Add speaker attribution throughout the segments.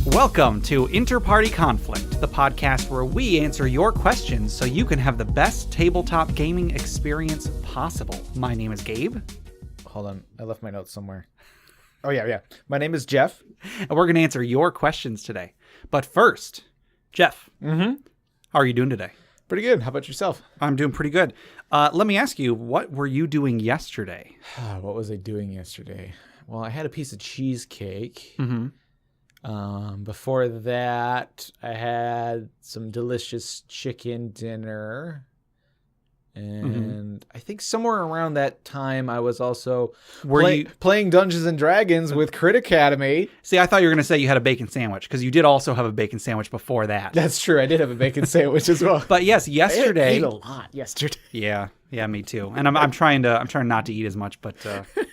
Speaker 1: Welcome to InterPartyConflict, the podcast where we answer your questions so you can have the best tabletop gaming experience possible. My name is Gabe.
Speaker 2: Hold on, I left my notes somewhere. Oh, yeah. My name is Jeff.
Speaker 1: And we're going to answer your questions today. But first, Jeff, how are you doing today?
Speaker 2: Pretty good. How about yourself?
Speaker 1: I'm doing pretty good. Let me ask you, what were you doing yesterday?
Speaker 2: What was I doing yesterday? Well, I had a piece of cheesecake. Before that, I had some delicious chicken dinner. And I think somewhere around that time, I was also playing Dungeons & Dragons with Crit Academy.
Speaker 1: See, I thought you were going to say you had a bacon sandwich, because you did also have a bacon sandwich before that.
Speaker 2: That's true. I did have a bacon sandwich as well.
Speaker 1: But yes, yesterday...
Speaker 2: I ate a lot yesterday.
Speaker 1: Yeah, me too. And I'm trying not to eat as much, but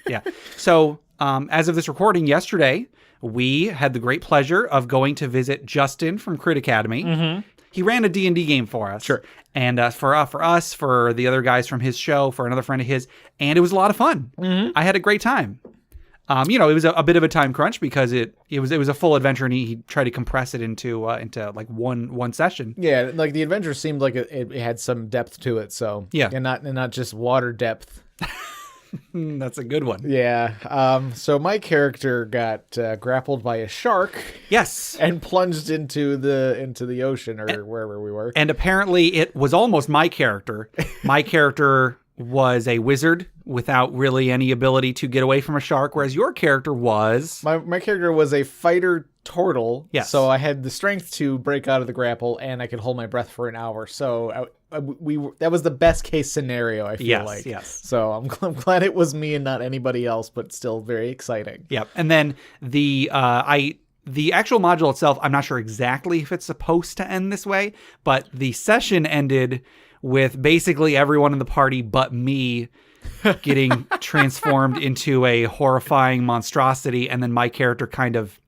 Speaker 1: yeah. So as of this recording, yesterday, we had the great pleasure of going to visit Justin from Crit Academy. He ran a D&D game for us.
Speaker 2: Sure.
Speaker 1: And for us, for the other guys from his show, for another friend of his, and it was a lot of fun. I had a great time. It was a bit of a time crunch because it was a full adventure, and he tried to compress it into like one session.
Speaker 2: Yeah, like the adventure seemed like it had some depth to it. So
Speaker 1: yeah,
Speaker 2: and not just water depth.
Speaker 1: That's a good one.
Speaker 2: Yeah. So my character got grappled by a shark.
Speaker 1: Yes.
Speaker 2: And plunged into the ocean or wherever we were.
Speaker 1: And apparently it was almost my character. My character was a wizard without really any ability to get away from a shark, whereas your character was...
Speaker 2: My character was a fighter turtle.
Speaker 1: Yes.
Speaker 2: So I had the strength to break out of the grapple, and I could hold my breath for an hour. So that was the best case scenario, I feel like.
Speaker 1: Yes.
Speaker 2: So I'm glad it was me and not anybody else, but still very exciting.
Speaker 1: Yep. And then the actual module itself, I'm not sure exactly if it's supposed to end this way, but the session ended with basically everyone in the party but me getting transformed into a horrifying monstrosity, and then my character kind of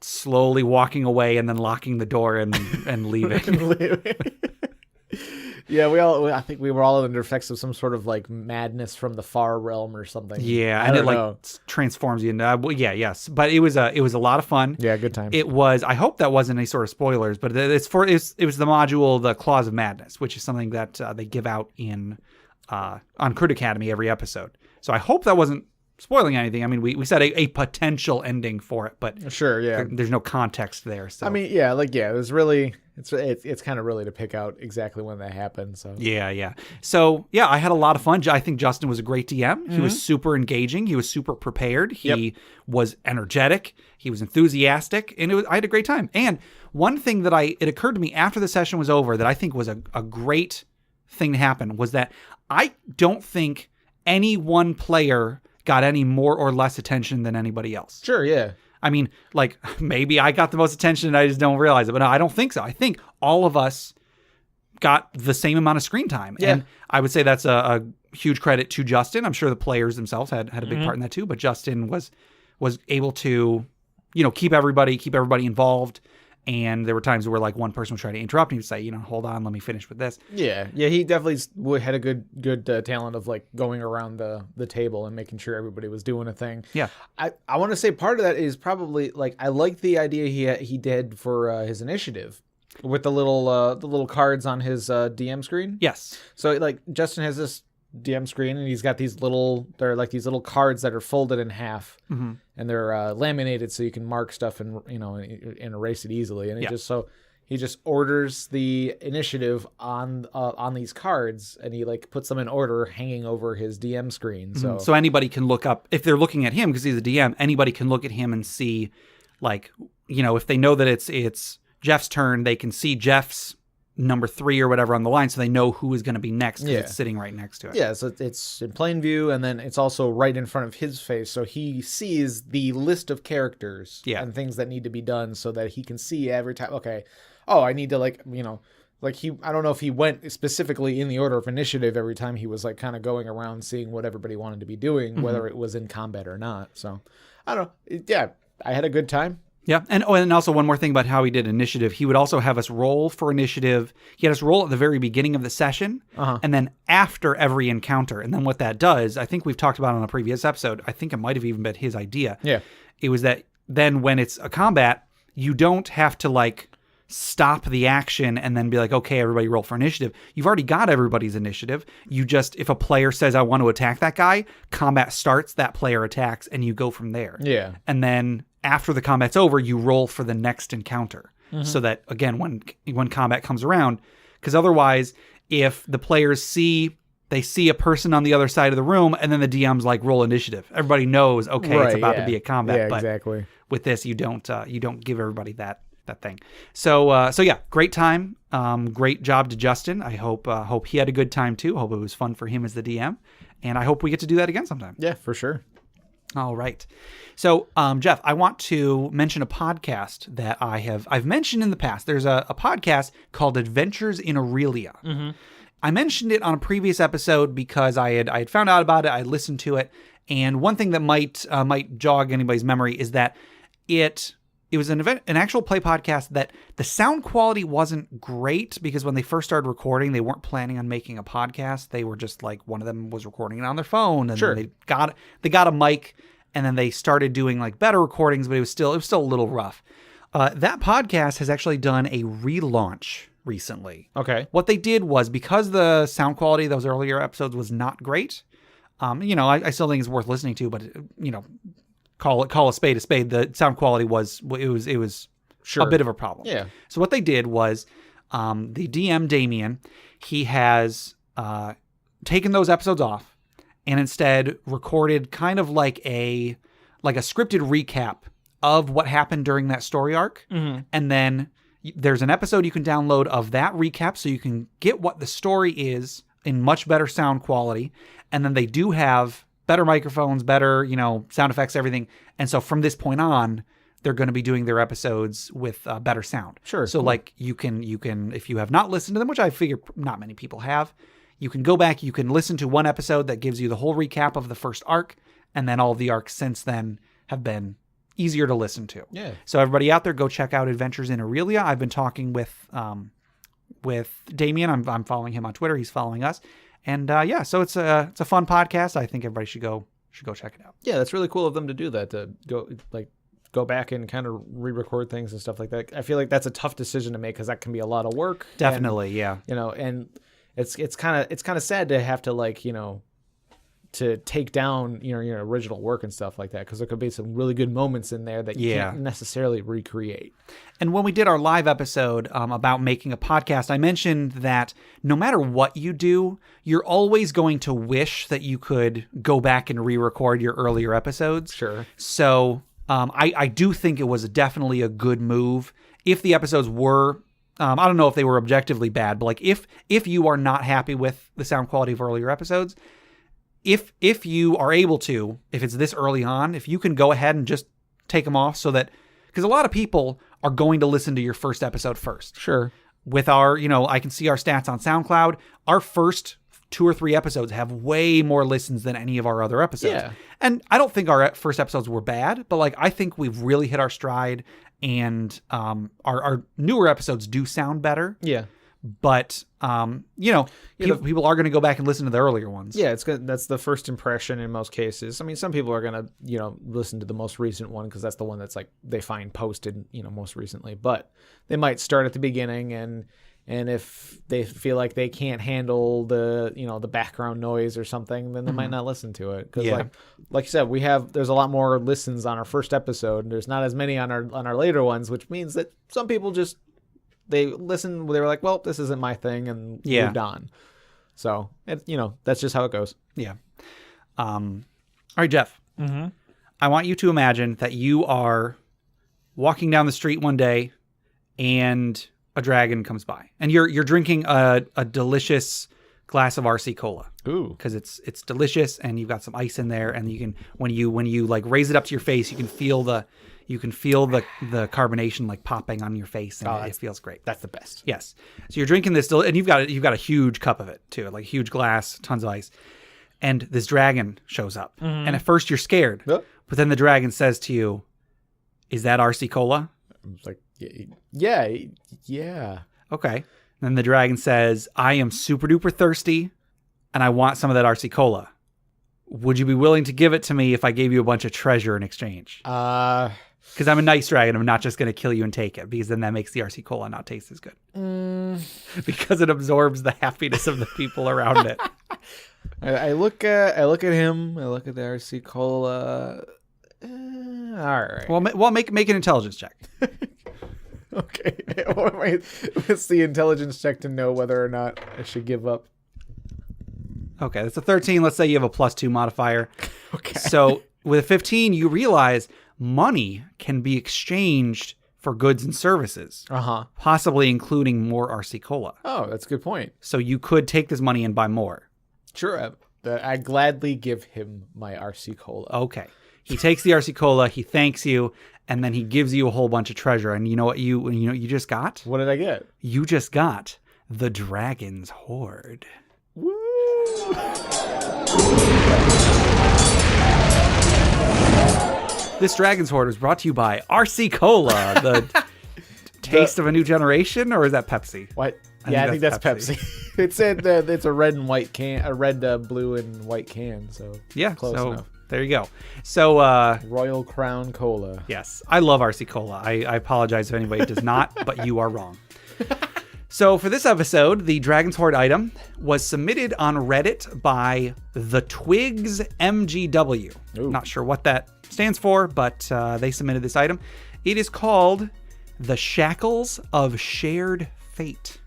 Speaker 1: slowly walking away and then locking the door and leaving.
Speaker 2: Yeah, I think we were all under effects of some sort of like madness from the far realm or something.
Speaker 1: Yeah, and it like transforms you into yes. But it was a lot of fun.
Speaker 2: Yeah, good time.
Speaker 1: It was. I hope that wasn't any sort of spoilers, but it was the module, the Claws of Madness, which is something that they give out on Crit Academy every episode. So I hope that wasn't spoiling anything. I mean, we said a potential ending for it, but
Speaker 2: sure, yeah,
Speaker 1: there's no context there. So
Speaker 2: I mean, yeah, it was really. It's kind of really to pick out exactly when that happened. So
Speaker 1: yeah. So yeah, I had a lot of fun. I think Justin was a great DM. He was super engaging. He was super prepared. He was energetic. He was enthusiastic, and I had a great time. And one thing that it occurred to me after the session was over that I think was a great thing to happen was that I don't think any one player got any more or less attention than anybody else.
Speaker 2: Sure, yeah.
Speaker 1: I mean, like, maybe I got the most attention and I just don't realize it. But no, I don't think so. I think all of us got the same amount of screen time. Yeah. And I would say that's a huge credit to Justin. I'm sure the players themselves had a big part in that too. But Justin was able to, keep everybody involved. And there were times where like one person would try to interrupt and he would say, hold on, let me finish with this.
Speaker 2: Yeah, he definitely had a good talent of like going around the table and making sure everybody was doing a thing.
Speaker 1: Yeah,
Speaker 2: I want to say part of that is probably like I like the idea he did for his initiative with the little cards on his DM screen.
Speaker 1: Yes.
Speaker 2: So like Justin has this DM screen and he's got they're like these little cards that are folded in half and they're laminated so you can mark stuff and and erase it easily, and he just orders the initiative on these cards and he like puts them in order hanging over his DM screen. So
Speaker 1: anybody can look up if they're looking at him because he's a DM. Anybody can look at him and see, like, if they know that it's Jeff's turn, they can see Jeff's number 3 or whatever on the line, so they know who is going to be next because it's sitting right next to it.
Speaker 2: Yeah, so it's in plain view, and then it's also right in front of his face, so he sees the list of characters and things that need to be done so that he can see every time, okay, I need to I don't know if he went specifically in the order of initiative every time he was like kind of going around seeing what everybody wanted to be doing, whether it was in combat or not. So, I don't know. Yeah, I had a good time.
Speaker 1: Yeah, and also one more thing about how he did initiative. He would also have us roll for initiative. He had us roll at the very beginning of the session, and then after every encounter. And then what that does, I think we've talked about on a previous episode, I think it might have even been his idea.
Speaker 2: Yeah.
Speaker 1: It was that then when it's a combat, you don't have to like stop the action and then be like, okay, everybody roll for initiative. You've already got everybody's initiative. You just, if a player says, I want to attack that guy, combat starts, that player attacks, and you go from there.
Speaker 2: Yeah.
Speaker 1: And then after the combat's over, you roll for the next encounter. So that, again, when combat comes around, because otherwise, if the players see a person on the other side of the room, and then the DM's like, roll initiative. Everybody knows, okay, it's about to be a combat.
Speaker 2: Yeah,
Speaker 1: but
Speaker 2: exactly.
Speaker 1: with this, you don't give everybody that thing. So yeah, great time. Great job to Justin. I hope he had a good time too. Hope it was fun for him as the DM, and I hope we get to do that again sometime.
Speaker 2: Yeah, for sure.
Speaker 1: All right. So, Jeff, I want to mention a podcast that I've mentioned in the past. There's a podcast called Adventures in Aurelia. I mentioned it on a previous episode because I had found out about it. I listened to it, and one thing that might jog anybody's memory is that it was an actual play podcast that the sound quality wasn't great because when they first started recording, they weren't planning on making a podcast. They were just like, one of them was recording it on their phone, and then they got a mic, and then they started doing like better recordings, but it was still a little rough. That podcast has actually done a relaunch recently.
Speaker 2: Okay.
Speaker 1: What they did was, because the sound quality of those earlier episodes was not great, I still think it's worth listening to, but call a spade a spade. The sound quality was
Speaker 2: Sure.
Speaker 1: a bit of a problem.
Speaker 2: Yeah.
Speaker 1: So what they did was, the DM Damien, he has taken those episodes off and instead recorded kind of like a scripted recap of what happened during that story arc. And then there's an episode you can download of that recap so you can get what the story is in much better sound quality. And then they do have better microphones, better, sound effects, everything. And so from this point on, they're going to be doing their episodes with better sound.
Speaker 2: Sure.
Speaker 1: So like you can, if you have not listened to them, which I figure not many people have, you can go back, you can listen to one episode that gives you the whole recap of the first arc. And then all the arcs since then have been easier to listen to.
Speaker 2: Yeah.
Speaker 1: So everybody out there, go check out Adventures in Aurelia. I've been talking with Damien. I'm following him on Twitter. He's following us. And so it's a fun podcast. I think everybody should go check it out.
Speaker 2: Yeah, that's really cool of them to do that, to go back and kind of re-record things and stuff like that. I feel like that's a tough decision to make because that can be a lot of work.
Speaker 1: Definitely, yeah.
Speaker 2: And it's kind of sad to have to to take down your original work and stuff like that, because there could be some really good moments in there that you can't necessarily recreate.
Speaker 1: And when we did our live episode about making a podcast, I mentioned that no matter what you do, you're always going to wish that you could go back and re-record your earlier episodes.
Speaker 2: Sure.
Speaker 1: So I do think it was definitely a good move. If the episodes were, I don't know if they were objectively bad, but like if you are not happy with the sound quality of earlier episodes, if you are able to, if it's this early on, if you can go ahead and just take them off, so that, because a lot of people are going to listen to your first episode first.
Speaker 2: Sure.
Speaker 1: With our, I can see our stats on SoundCloud. Our first 2 or 3 episodes have way more listens than any of our other episodes.
Speaker 2: Yeah.
Speaker 1: And I don't think our first episodes were bad, but like I think we've really hit our stride, and our newer episodes do sound better.
Speaker 2: Yeah.
Speaker 1: But people are going to go back and listen to the earlier ones.
Speaker 2: Yeah, it's good. That's the first impression in most cases. I mean, some people are going to listen to the most recent one because that's the one that's like they find posted most recently. But they might start at the beginning, and if they feel like they can't handle the the background noise or something, then they might not listen to it. Because like you said, there's a lot more listens on our first episode, and there's not as many on our later ones, which means that some people just, they listened, they were like, well, this isn't my thing, and moved on. So, that's just how it goes.
Speaker 1: Yeah. All right, Jeff. Mm-hmm. I want you to imagine that you are walking down the street one day and a dragon comes by, and you're drinking a delicious glass of RC Cola.
Speaker 2: Ooh.
Speaker 1: Because it's delicious, and you've got some ice in there, and you can, when you like raise it up to your face, you can feel the carbonation like popping on your face, and it feels great.
Speaker 2: That's the best.
Speaker 1: Yes. So you're drinking this, and you've got a huge cup of it too, like a huge glass, tons of ice, and this dragon shows up. Mm-hmm. And at first you're scared, but then the dragon says to you, "Is that RC Cola?"
Speaker 2: I was like, yeah.
Speaker 1: Okay. And then the dragon says, "I am super duper thirsty, and I want some of that RC Cola. Would you be willing to give it to me if I gave you a bunch of treasure in exchange?" Because I'm a nice dragon. I'm not just going to kill you and take it, because then that makes the RC Cola not taste as good. Because it absorbs the happiness of the people around it.
Speaker 2: I look at him. I look at the RC Cola. All right.
Speaker 1: Well, make an intelligence check.
Speaker 2: Okay. What's the intelligence check to know whether or not I should give up?
Speaker 1: Okay, that's a 13. Let's say you have a +2 modifier.
Speaker 2: Okay.
Speaker 1: So with a 15, you realize money can be exchanged for goods and services. Possibly including more RC Cola.
Speaker 2: Oh, that's a good point.
Speaker 1: So you could take this money and buy more.
Speaker 2: Sure. I gladly give him my RC Cola.
Speaker 1: Okay. He takes the RC Cola, he thanks you, and then he gives you a whole bunch of treasure. And you know what you just got?
Speaker 2: What did I get?
Speaker 1: You just got the Dragon's Hoard.
Speaker 2: Woo!
Speaker 1: This Dragon's Hoard was brought to you by RC Cola, the taste of a new generation, or is that Pepsi?
Speaker 2: What? I think that's Pepsi. It said it's a red and white can, a red, blue, and white can. So
Speaker 1: yeah,
Speaker 2: close enough.
Speaker 1: There you go. So
Speaker 2: Royal Crown Cola.
Speaker 1: Yes, I love RC Cola. I apologize if anybody does not, but you are wrong. So for this episode, the Dragon's Hoard item was submitted on Reddit by the Twigs MGW.
Speaker 2: Ooh.
Speaker 1: Not sure what that stands for, but they submitted this item. It is called the Shackles of Shared Fate.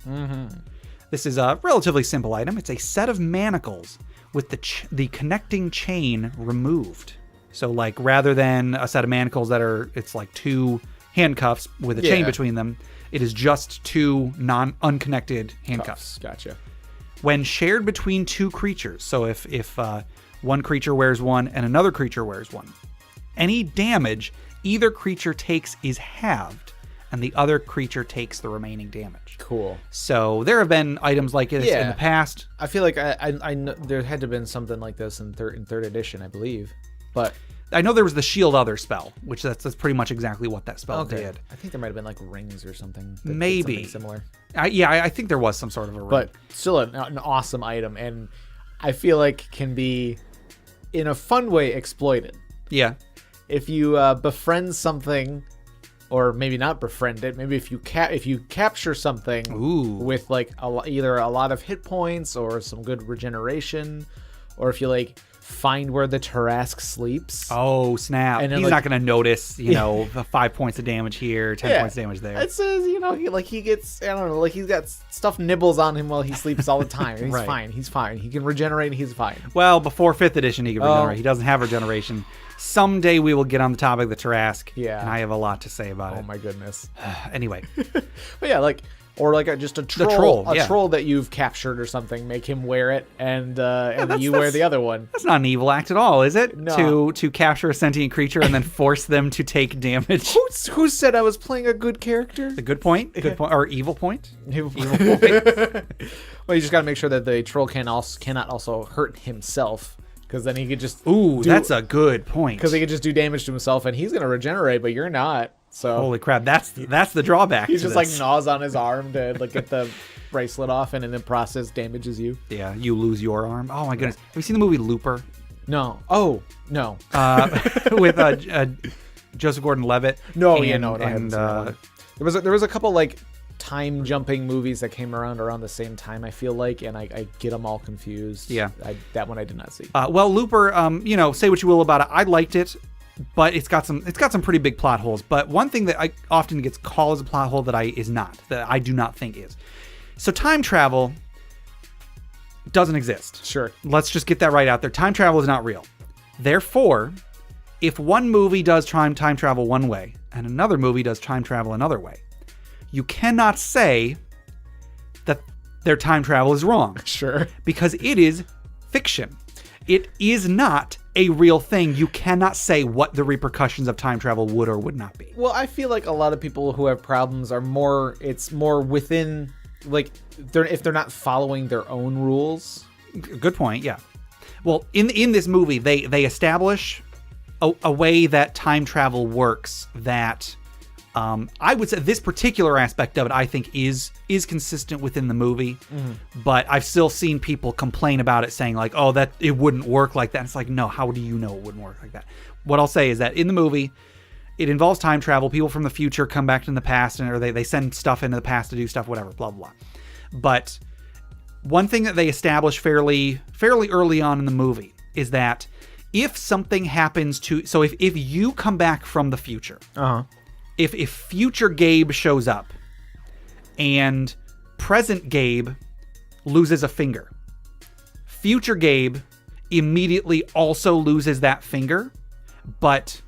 Speaker 1: This is a relatively simple item. It's a set of manacles with the connecting chain removed. So like rather than a set of manacles it's like two handcuffs with a chain between them, it is just two unconnected handcuffs.
Speaker 2: Gotcha.
Speaker 1: When shared between two creatures, so if one creature wears one and another creature wears one, any damage either creature takes is halved, and the other creature takes the remaining damage.
Speaker 2: Cool.
Speaker 1: So there have been items like this in the past.
Speaker 2: I feel like I know there had to have been something like this in third edition, I believe. But
Speaker 1: I know there was the Shield Other spell, which that's pretty much exactly what that spell did.
Speaker 2: I think there might have been like rings or something.
Speaker 1: Maybe.
Speaker 2: Similar.
Speaker 1: I think there was some sort of a ring.
Speaker 2: But still an awesome item, and I feel like can be, in a fun way, exploited.
Speaker 1: Yeah.
Speaker 2: If you befriend something, or maybe not befriend it, maybe if you capture something with like either a lot of hit points or some good regeneration, or if you like find where the Tarrasque sleeps.
Speaker 1: Oh, snap. And he's not going to notice, 5 points of damage here, 10 points of damage there.
Speaker 2: It says, he gets, I don't know, like he's got stuff nibbles on him while he sleeps all the time. He's
Speaker 1: right.
Speaker 2: fine. He's fine. He can regenerate and he's fine.
Speaker 1: Well, before 5th edition, he can regenerate. He doesn't have regeneration. Someday we will get on the topic of the Tarrasque. Yeah. And I have a lot to say about it.
Speaker 2: Oh, my goodness.
Speaker 1: Anyway.
Speaker 2: But yeah, or just a troll. Troll that you've captured or something. Make him wear it, and then you wear the other one.
Speaker 1: That's not an evil act at all, is it?
Speaker 2: No.
Speaker 1: To capture a sentient creature and then force them to take damage.
Speaker 2: Who said I was playing a good character?
Speaker 1: The good point? Good point. Or evil point?
Speaker 2: Evil point. Well, you just got to make sure that the troll cannot also hurt himself. Because then he could just...
Speaker 1: that's a good point.
Speaker 2: Because he could just do damage to himself, and he's going to regenerate, but you're not. So
Speaker 1: holy crap, that's the drawback.
Speaker 2: He just like gnaws on his arm to like get the bracelet off, and in the process damages you.
Speaker 1: Yeah, you lose your arm. Oh my goodness. Have you seen the movie Looper?
Speaker 2: No. Oh, no.
Speaker 1: With Joseph Gordon-Levitt.
Speaker 2: No, there was a couple like time jumping movies that came around the same time, I feel like, and I get them all confused.
Speaker 1: Yeah.
Speaker 2: That one I did not see.
Speaker 1: Well, Looper, say what you will about it. I liked it. But it's got some pretty big plot holes. But one thing that I often gets called as a plot hole that I do not think is. So time travel doesn't exist.
Speaker 2: Sure.
Speaker 1: Let's just get that right out there. Time travel is not real. Therefore, if one movie does time travel one way and another movie does time travel another way, you cannot say that their time travel is wrong.
Speaker 2: Sure.
Speaker 1: Because it is fiction. It is not a real thing. You cannot say what the repercussions of time travel would or would not be.
Speaker 2: Well, I feel like a lot of people who have problems are more within, like, if they're not following their own rules.
Speaker 1: Good point, yeah. Well, in this movie, they establish a way that time travel works that I would say this particular aspect of it, I think, is consistent within the movie. Mm-hmm. But I've still seen people complain about it, saying like, "Oh, that it wouldn't work like that." And it's like, no, how do you know it wouldn't work like that? What I'll say is that in the movie, it involves time travel. People from the future come back in the past, or they send stuff into the past to do stuff, whatever, blah, blah, blah. But one thing that they establish fairly early on in the movie is that if something happens to... So if you come back from the future, if future Gabe shows up and present Gabe loses a finger, future Gabe immediately also loses that finger, but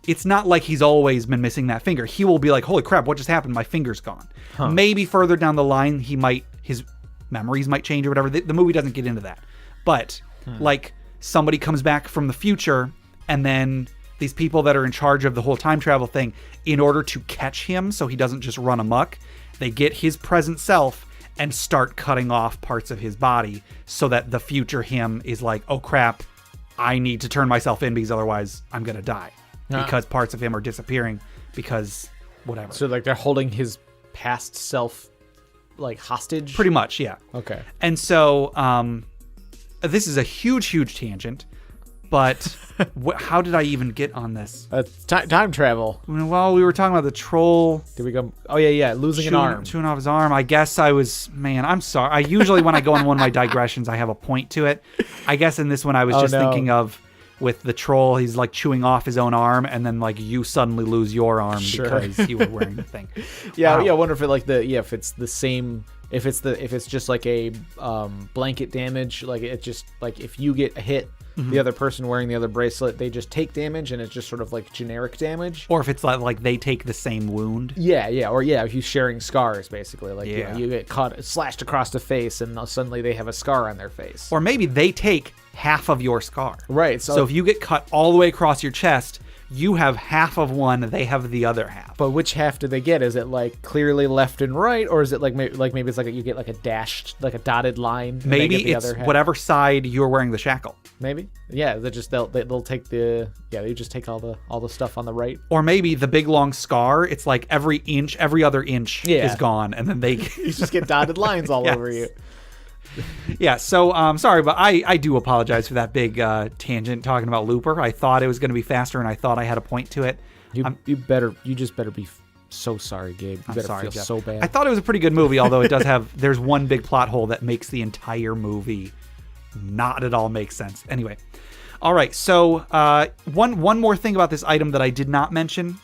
Speaker 1: it's not like he's always been missing that finger. He will be like, holy crap, what just happened? My finger's gone. Maybe further down the line, his memories might change or whatever. The movie doesn't get into that. But like somebody comes back from the future, and then these people that are in charge of the whole time travel thing, in order to catch him so he doesn't just run amok, they get his present self and start cutting off parts of his body so that the future him is like, oh crap, I need to turn myself in because otherwise I'm going to die. Because parts of him are disappearing because whatever.
Speaker 2: So like they're holding his past self like hostage?
Speaker 1: Pretty much, yeah.
Speaker 2: Okay.
Speaker 1: And so this is a huge tangent, but how did I even get on this?
Speaker 2: Time travel.
Speaker 1: Well, we were talking about the troll.
Speaker 2: Did we go? Oh, yeah. Losing an arm.
Speaker 1: Chewing off his arm. I guess I'm sorry. I usually, when I go on one of my digressions, I have a point to it. I guess in this one, I was thinking of with the troll, he's like chewing off his own arm, and then like you suddenly lose your arm because you were wearing the thing.
Speaker 2: Yeah, wow. Yeah. I wonder if if it's the same. If it's just like a blanket damage, like it just like if you get hit, the other person wearing the other bracelet, they just take damage, and it's just sort of like generic damage.
Speaker 1: Or if it's like they take the same wound.
Speaker 2: Yeah. Or if you're sharing scars, basically, like you get slashed across the face, and suddenly they have a scar on their face.
Speaker 1: Or maybe they take half of your scar.
Speaker 2: Right.
Speaker 1: So if you get cut all the way across your chest, you have half of one, they have the other half.
Speaker 2: But which half do they get? Is it like clearly left and right, or is it like maybe it's like you get like a dashed, like a dotted line?
Speaker 1: Maybe it's other half? Whatever side you're wearing the shackle.
Speaker 2: Maybe, yeah. They'll take they just take all the stuff on the right.
Speaker 1: Or maybe the big long scar. It's like every other inch is gone, and then they
Speaker 2: you just get dotted lines all over you.
Speaker 1: Yeah, so sorry, but I do apologize for that big tangent talking about Looper. I thought it was going to be faster, and I thought I had a point to it.
Speaker 2: You just better be so sorry, Gabe. You better feel
Speaker 1: Jeff.
Speaker 2: So bad.
Speaker 1: I thought it was a pretty good movie, although it does there's one big plot hole that makes the entire movie not at all make sense. Anyway, all right, so one more thing about this item that I did not mention,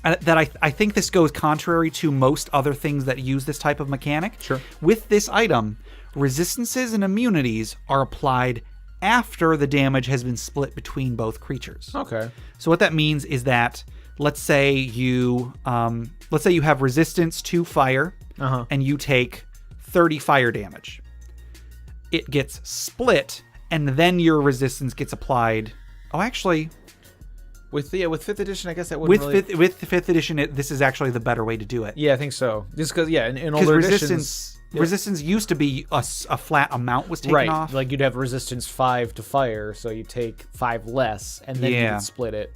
Speaker 1: that I think this goes contrary to most other things that use this type of mechanic.
Speaker 2: Sure.
Speaker 1: With this item, resistances and immunities are applied after the damage has been split between both creatures.
Speaker 2: Okay.
Speaker 1: So what that means is that let's say you have resistance to fire, and you take 30 fire damage. It gets split, and then your resistance gets applied. Oh, actually,
Speaker 2: with 5th edition, I guess that wouldn't
Speaker 1: with the 5th edition, this is actually the better way to do it.
Speaker 2: Yeah, I think so. Just because, in older editions.
Speaker 1: Resistance used to be a flat amount was taken off.
Speaker 2: Like you'd have resistance 5 to fire, so you take 5 less, and then you would split it.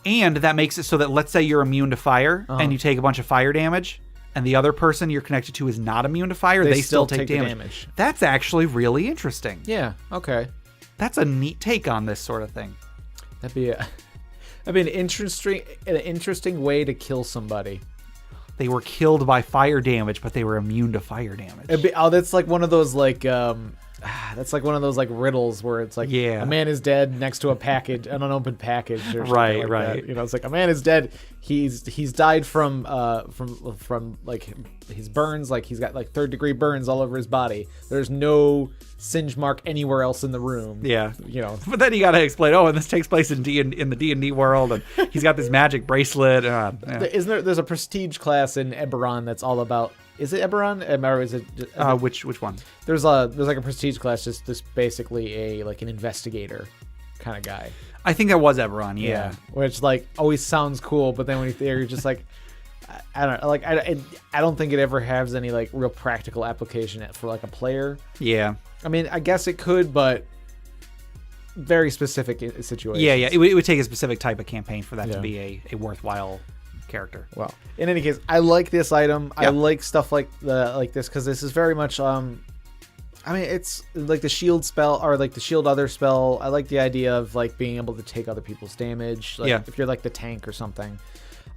Speaker 1: And that makes it so that let's say you're immune to fire, and you take a bunch of fire damage, and the other person you're connected to is not immune to fire, they still take damage. That's actually really interesting.
Speaker 2: Yeah, okay.
Speaker 1: That's a neat take on this sort of thing.
Speaker 2: That'd be an interesting way to kill somebody.
Speaker 1: They were killed by fire damage, but they were immune to fire damage.
Speaker 2: That's like one of those riddles where it's like a man is dead next to a package, an unopened package, or something like that. It's like a man is dead. He's died from like his burns, like he's got like 3rd-degree burns all over his body. There's no singe mark anywhere else in the room.
Speaker 1: Yeah, But then you got to explain. Oh, and this takes place in the D&D world, and he's got this magic bracelet.
Speaker 2: Isn't there? There's a prestige class in Eberron that's all about. Is it Eberron? Or is it?
Speaker 1: Which one?
Speaker 2: There's like a prestige class, just basically an investigator kind of guy.
Speaker 1: I think that was Eberron. Yeah.
Speaker 2: Which like always sounds cool, but then when you're just like, I don't know, like I don't think it ever has any like real practical application for like a player.
Speaker 1: Yeah.
Speaker 2: I mean, I guess it could, but very specific situations.
Speaker 1: Yeah. It would take a specific type of campaign for that to be a worthwhile character.
Speaker 2: Well, in any case, I like this item. Yep. I like stuff like this because this is very much I mean, it's like the shield spell or like the shield other spell. I like the idea of like being able to take other people's damage. Like if you're like the tank or something.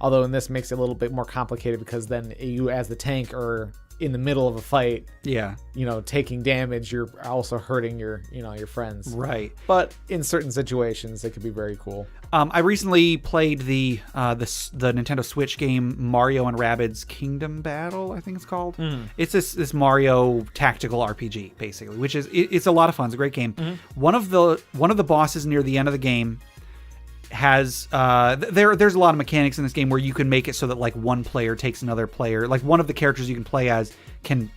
Speaker 2: Although in this makes it a little bit more complicated because then you as the tank are in the middle of a fight. Yeah. You know, taking damage, you're also hurting your friends. Right. But in certain situations, it could be very cool.
Speaker 1: I recently played the Nintendo Switch game Mario and Rabbids Kingdom Battle, I think it's called. It's this Mario tactical RPG basically, which is it's a lot of fun. It's a great game. One of the bosses near the end of the game has there's a lot of mechanics in this game where you can make it so that like one player takes another player, like one of the characters you can play as can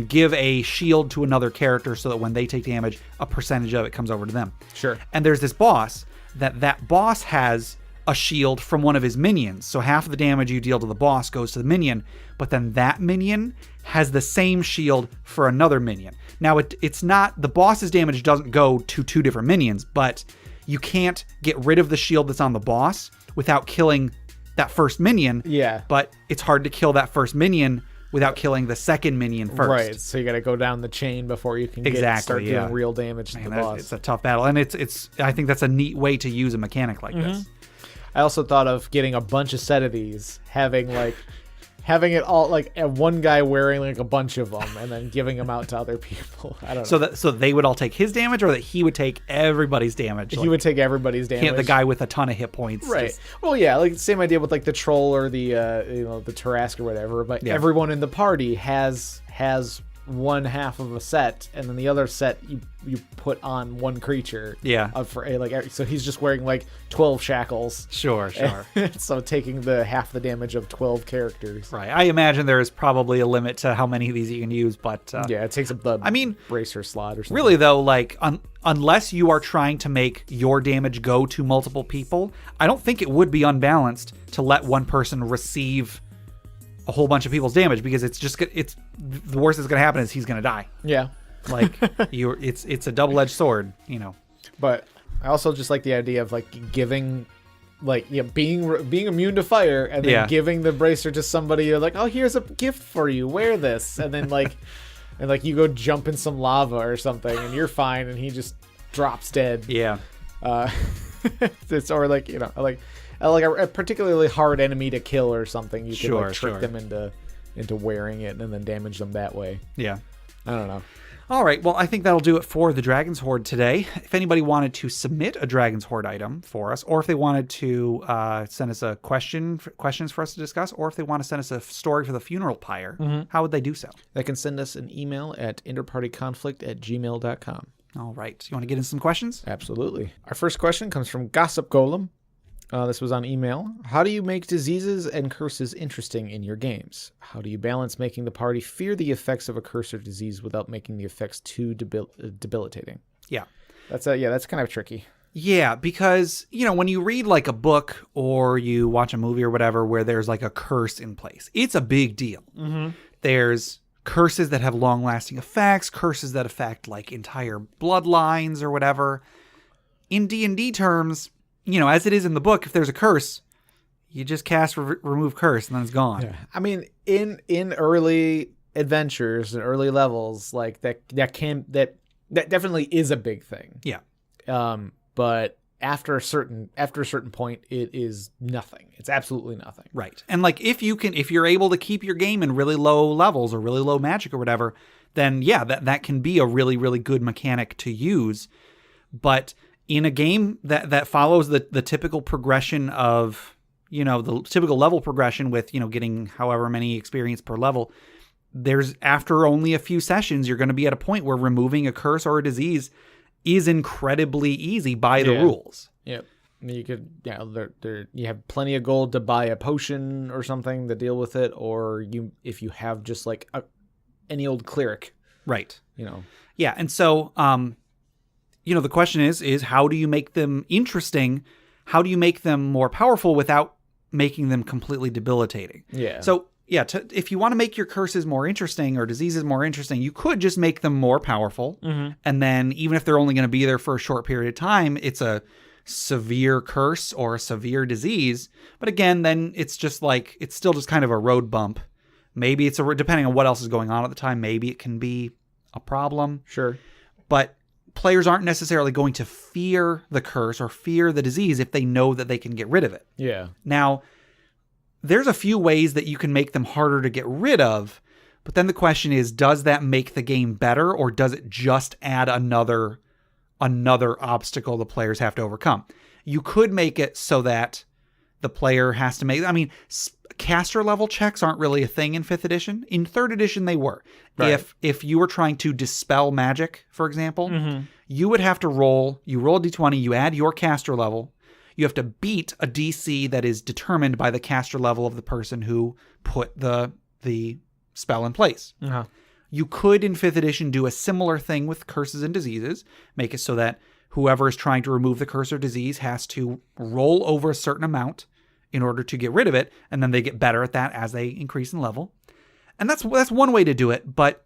Speaker 1: give a shield to another character so that when they take damage, a percentage of it comes over to them. Sure. And there's this boss that boss has a shield from one of his minions, so half of the damage you deal to the boss goes to the minion, but then that minion has the same shield for another minion. Now it's not, the boss's damage doesn't go to two different minions, but you can't get rid of the shield that's on the boss without killing that first minion. Yeah. But it's hard to kill that first minion without killing the second minion first.
Speaker 2: Right. So you got to go down the chain before you can start doing real damage to the boss.
Speaker 1: It's a tough battle. And it's I think that's a neat way to use a mechanic like this.
Speaker 2: I also thought of getting a bunch of set of these, having it all like one guy wearing like a bunch of them and then giving them out to other people. I don't know.
Speaker 1: So they would all take his damage, or that he would take everybody's damage.
Speaker 2: He would take everybody's damage.
Speaker 1: The guy with a ton of hit points.
Speaker 2: Right. Well, yeah, like same idea with like the troll or the the Tarrasque or whatever. But everyone in the party has one half of a set, and then the other set you put on one creature. Yeah. So he's just wearing like 12 shackles.
Speaker 1: Sure.
Speaker 2: So taking the half the damage of 12 characters.
Speaker 1: Right. I imagine there is probably a limit to how many of these you can use, but
Speaker 2: it takes up the bracer slot or something.
Speaker 1: Really though, like unless you are trying to make your damage go to multiple people, I don't think it would be unbalanced to let one person receive a whole bunch of people's damage, because it's the worst that's going to happen is he's going to die. Yeah. Like it's a double-edged sword, you know.
Speaker 2: But I also just like the idea of like giving, like being immune to fire, and then giving the bracer to somebody. You're like, oh, here's a gift for you. Wear this, and then like, and like you go jump in some lava or something, and you're fine, and he just drops dead. Yeah. It's or like like a particularly hard enemy to kill or something. You can like trick them into wearing it and then damage them that way. Yeah. I don't know.
Speaker 1: All right. Well, I think that'll do it for the Dragon's Hoard today. If anybody wanted to submit a Dragon's Hoard item for us, or if they wanted to send us questions for us to discuss, or if they want to send us a story for the funeral pyre, how would they do so?
Speaker 2: They can send us an email at InterPartyConflict@gmail.com.
Speaker 1: All right. You want to get in some questions?
Speaker 2: Absolutely. Our first question comes from Gossip Golem. This was on email. How do you make diseases and curses interesting in your games? How do you balance making the party fear the effects of a curse or disease without making the effects too debilitating? Yeah. That's kind of tricky.
Speaker 1: Yeah, because, when you read like a book or you watch a movie or whatever where there's like a curse in place, it's a big deal. There's curses that have long-lasting effects, curses that affect like entire bloodlines or whatever. In D&D terms, as it is in the book, if there's a curse, you just cast remove curse and then it's gone. Yeah.
Speaker 2: I mean, in early adventures and early levels, like that definitely is a big thing. Yeah. But after a certain point, it is nothing. It's absolutely nothing.
Speaker 1: Right. And like if you're able to keep your game in really low levels or really low magic or whatever, then yeah, that can be a really, really good mechanic to use. But in a game that follows the typical progression of, the typical level progression with, getting however many experience per level, there's after only a few sessions, you're going to be at a point where removing a curse or a disease is incredibly easy by the rules.
Speaker 2: Yep. You could, you have plenty of gold to buy a potion or something to deal with it, or if you have just like any old cleric. Right.
Speaker 1: Yeah. And so, the question is how do you make them interesting? How do you make them more powerful without making them completely debilitating? Yeah. So, yeah, if you want to make your curses more interesting or diseases more interesting, you could just make them more powerful. And then even if they're only going to be there for a short period of time, it's a severe curse or a severe disease. But again, then it's just like, it's still just kind of a road bump. Maybe depending on what else is going on at the time, maybe it can be a problem.
Speaker 2: Sure.
Speaker 1: But players aren't necessarily going to fear the curse or fear the disease if they know that they can get rid of it.
Speaker 2: Yeah.
Speaker 1: Now, there's a few ways that you can make them harder to get rid of, but then the question is, does that make the game better, or does it just add another obstacle the players have to overcome? You could make it so that the player has to make... I mean, caster level checks aren't really a thing in 5th edition. In 3rd edition, they were. Right. If you were trying to dispel magic, for example, you would have to roll... You roll a d20, you add your caster level. You have to beat a DC that is determined by the caster level of the person who put the spell in place.
Speaker 2: Uh-huh.
Speaker 1: You could, in 5th edition, do a similar thing with curses and diseases. Make it so that whoever is trying to remove the curse or disease has to roll over a certain amount in order to get rid of it, and then they get better at that as they increase in level. And that's one way to do it, but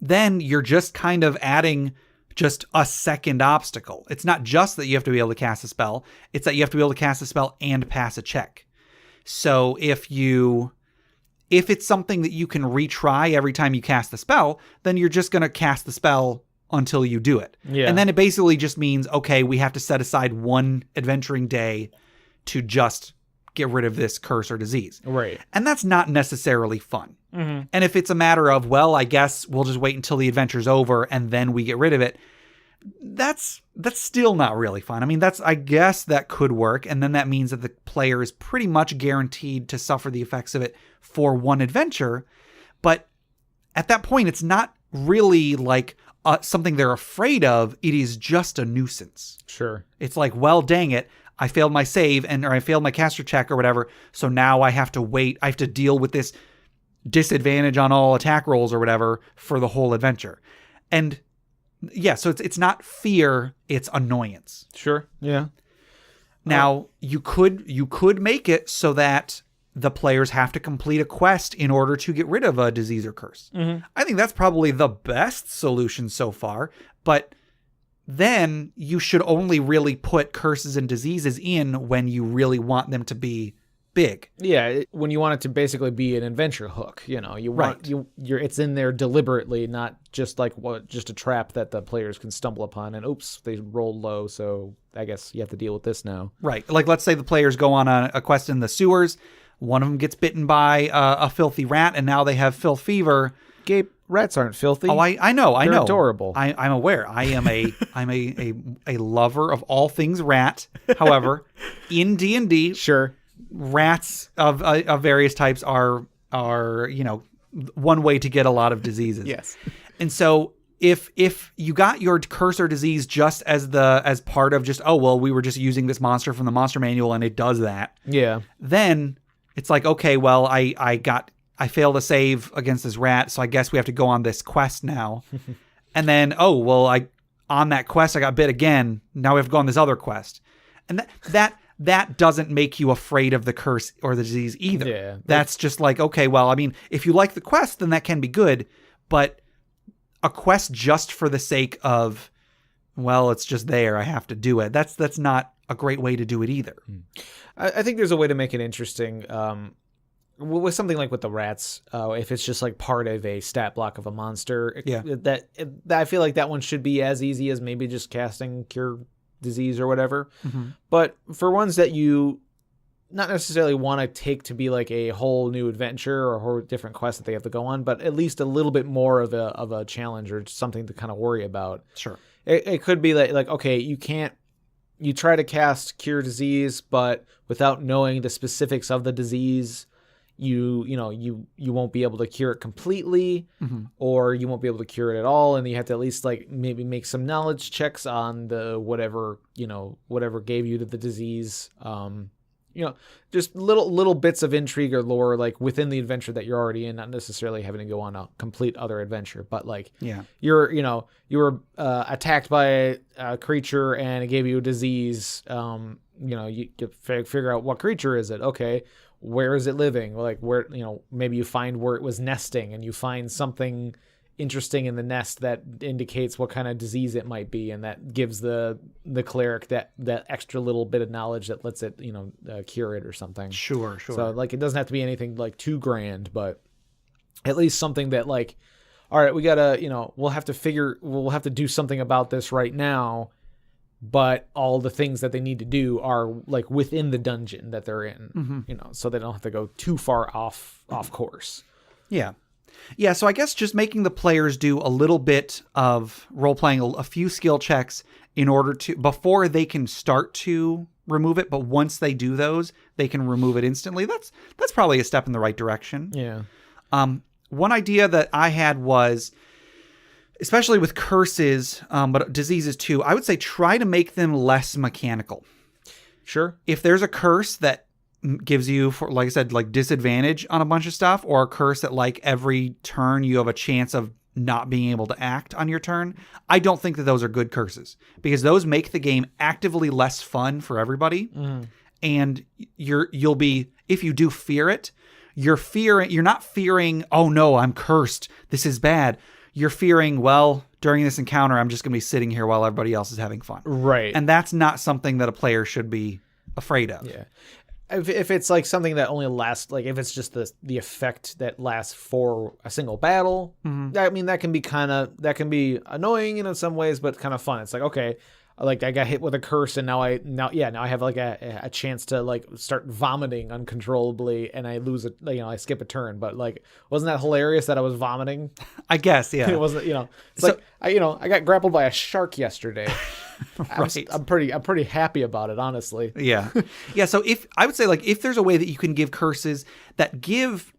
Speaker 1: then you're just kind of adding just a second obstacle. It's not just that you have to be able to cast a spell, it's that you have to be able to cast a spell and pass a check. So if it's something that you can retry every time you cast the spell, then you're just going to cast the spell until you do it.
Speaker 2: Yeah.
Speaker 1: And then it basically just means, okay, we have to set aside one adventuring day to just get rid of this curse or disease.
Speaker 2: Right.
Speaker 1: And that's not necessarily fun.
Speaker 2: Mm-hmm.
Speaker 1: And if it's a matter of, well, I guess we'll just wait until the adventure's over and then we get rid of it, that's still not really fun. I mean, I guess that could work. And then that means that the player is pretty much guaranteed to suffer the effects of it for one adventure. But at that point, it's not really like something they're afraid of. It is just a nuisance.
Speaker 2: Sure.
Speaker 1: It's like, well, dang it, I failed my save or I failed my caster check or whatever. So now I have to wait. I have to deal with this disadvantage on all attack rolls or whatever for the whole adventure. And yeah, so it's not fear, it's annoyance.
Speaker 2: Sure. Yeah.
Speaker 1: Now, you could make it so that the players have to complete a quest in order to get rid of a disease or curse.
Speaker 2: Mm-hmm.
Speaker 1: I think that's probably the best solution so far, but then you should only really put curses and diseases in when you really want them to be big.
Speaker 2: Yeah, when you want it to basically be an adventure hook, you want it's in there deliberately, not just like just a trap that the players can stumble upon and oops, they rolled low, so I guess you have to deal with this now.
Speaker 1: Right. Like, let's say the players go on a quest in the sewers, one of them gets bitten by a filthy rat, and now they have filth fever.
Speaker 2: Gabe, rats aren't filthy.
Speaker 1: Oh, I know.
Speaker 2: They're adorable.
Speaker 1: I'm aware. I'm a lover of all things rat. However, in D&D,
Speaker 2: sure,
Speaker 1: rats of various types are one way to get a lot of diseases.
Speaker 2: Yes.
Speaker 1: And so if you got your curse or disease just as part of just, oh well, we were just using this monster from the monster manual and it does that.
Speaker 2: Yeah. Then
Speaker 1: it's like, okay, well, I failed a save against this rat, so I guess we have to go on this quest now. And then, oh, well, on that quest, I got bit again. Now we have to go on this other quest. And that doesn't make you afraid of the curse or the disease either.
Speaker 2: Yeah.
Speaker 1: That's just like, okay, well, I mean, if you like the quest, then that can be good. But a quest just for the sake of, well, it's just there, I have to do it. That's not a great way to do it either.
Speaker 2: I think there's a way to make it interesting. With something like with the rats, if it's just like part of a stat block of a monster, I feel like that one should be as easy as maybe just casting Cure Disease or whatever.
Speaker 1: Mm-hmm.
Speaker 2: But for ones that you not necessarily want to take to be like a whole new adventure or a whole different quest that they have to go on, but at least a little bit more of a challenge or something to kind of worry about.
Speaker 1: Sure.
Speaker 2: It could be like, okay, you try to cast Cure Disease, but without knowing the specifics of the disease, you won't be able to cure it completely,
Speaker 1: mm-hmm.
Speaker 2: or you won't be able to cure it at all, and you have to at least like maybe make some knowledge checks on the whatever gave you the disease. Just little bits of intrigue or lore like within the adventure that you're already in, not necessarily having to go on a complete other adventure, but like you were attacked by a creature and it gave you a disease. You figure out what creature is it. Okay. Where is it living? Like where, maybe you find where it was nesting and you find something interesting in the nest that indicates what kind of disease it might be. And that gives the cleric that extra little bit of knowledge that lets it, cure it or something.
Speaker 1: Sure.
Speaker 2: So like, it doesn't have to be anything like too grand, but at least something that like, all right, we gotta, we'll have to do something about this right now. But all the things that they need to do are like within the dungeon that they're in, so they don't have to go too far off course.
Speaker 1: Yeah. Yeah. So I guess just making the players do a little bit of role playing, a few skill checks in order to, before they can start to remove it. But once they do those, they can remove it instantly. That's probably a step in the right direction.
Speaker 2: Yeah.
Speaker 1: One idea that I had was, especially with curses, but diseases too, I would say try to make them less mechanical.
Speaker 2: Sure.
Speaker 1: If there's a curse that gives you, for, like I said, like disadvantage on a bunch of stuff, or a curse that like every turn you have a chance of not being able to act on your turn, I don't think that those are good curses, because those make the game actively less fun for everybody. And you'll be, if you do fear it, you're not fearing, oh no, I'm cursed, this is bad. You're fearing, well, during this encounter, I'm just going to be sitting here while everybody else is having fun.
Speaker 2: Right.
Speaker 1: And that's not something that a player should be afraid of.
Speaker 2: Yeah. If it's like something that only lasts, like if it's just the effect that lasts for a single battle, I mean, that can be annoying in some ways, but kind of fun. It's like, okay, like I got hit with a curse and now I have like a chance to like start vomiting uncontrollably and I lose I skip a turn. But like, wasn't that hilarious that I was vomiting?
Speaker 1: I guess, yeah.
Speaker 2: It wasn't, it's so, like I got grappled by a shark yesterday.
Speaker 1: Right.
Speaker 2: I'm pretty happy about it, honestly.
Speaker 1: Yeah. Yeah. So I would say like, if there's a way that you can give curses that give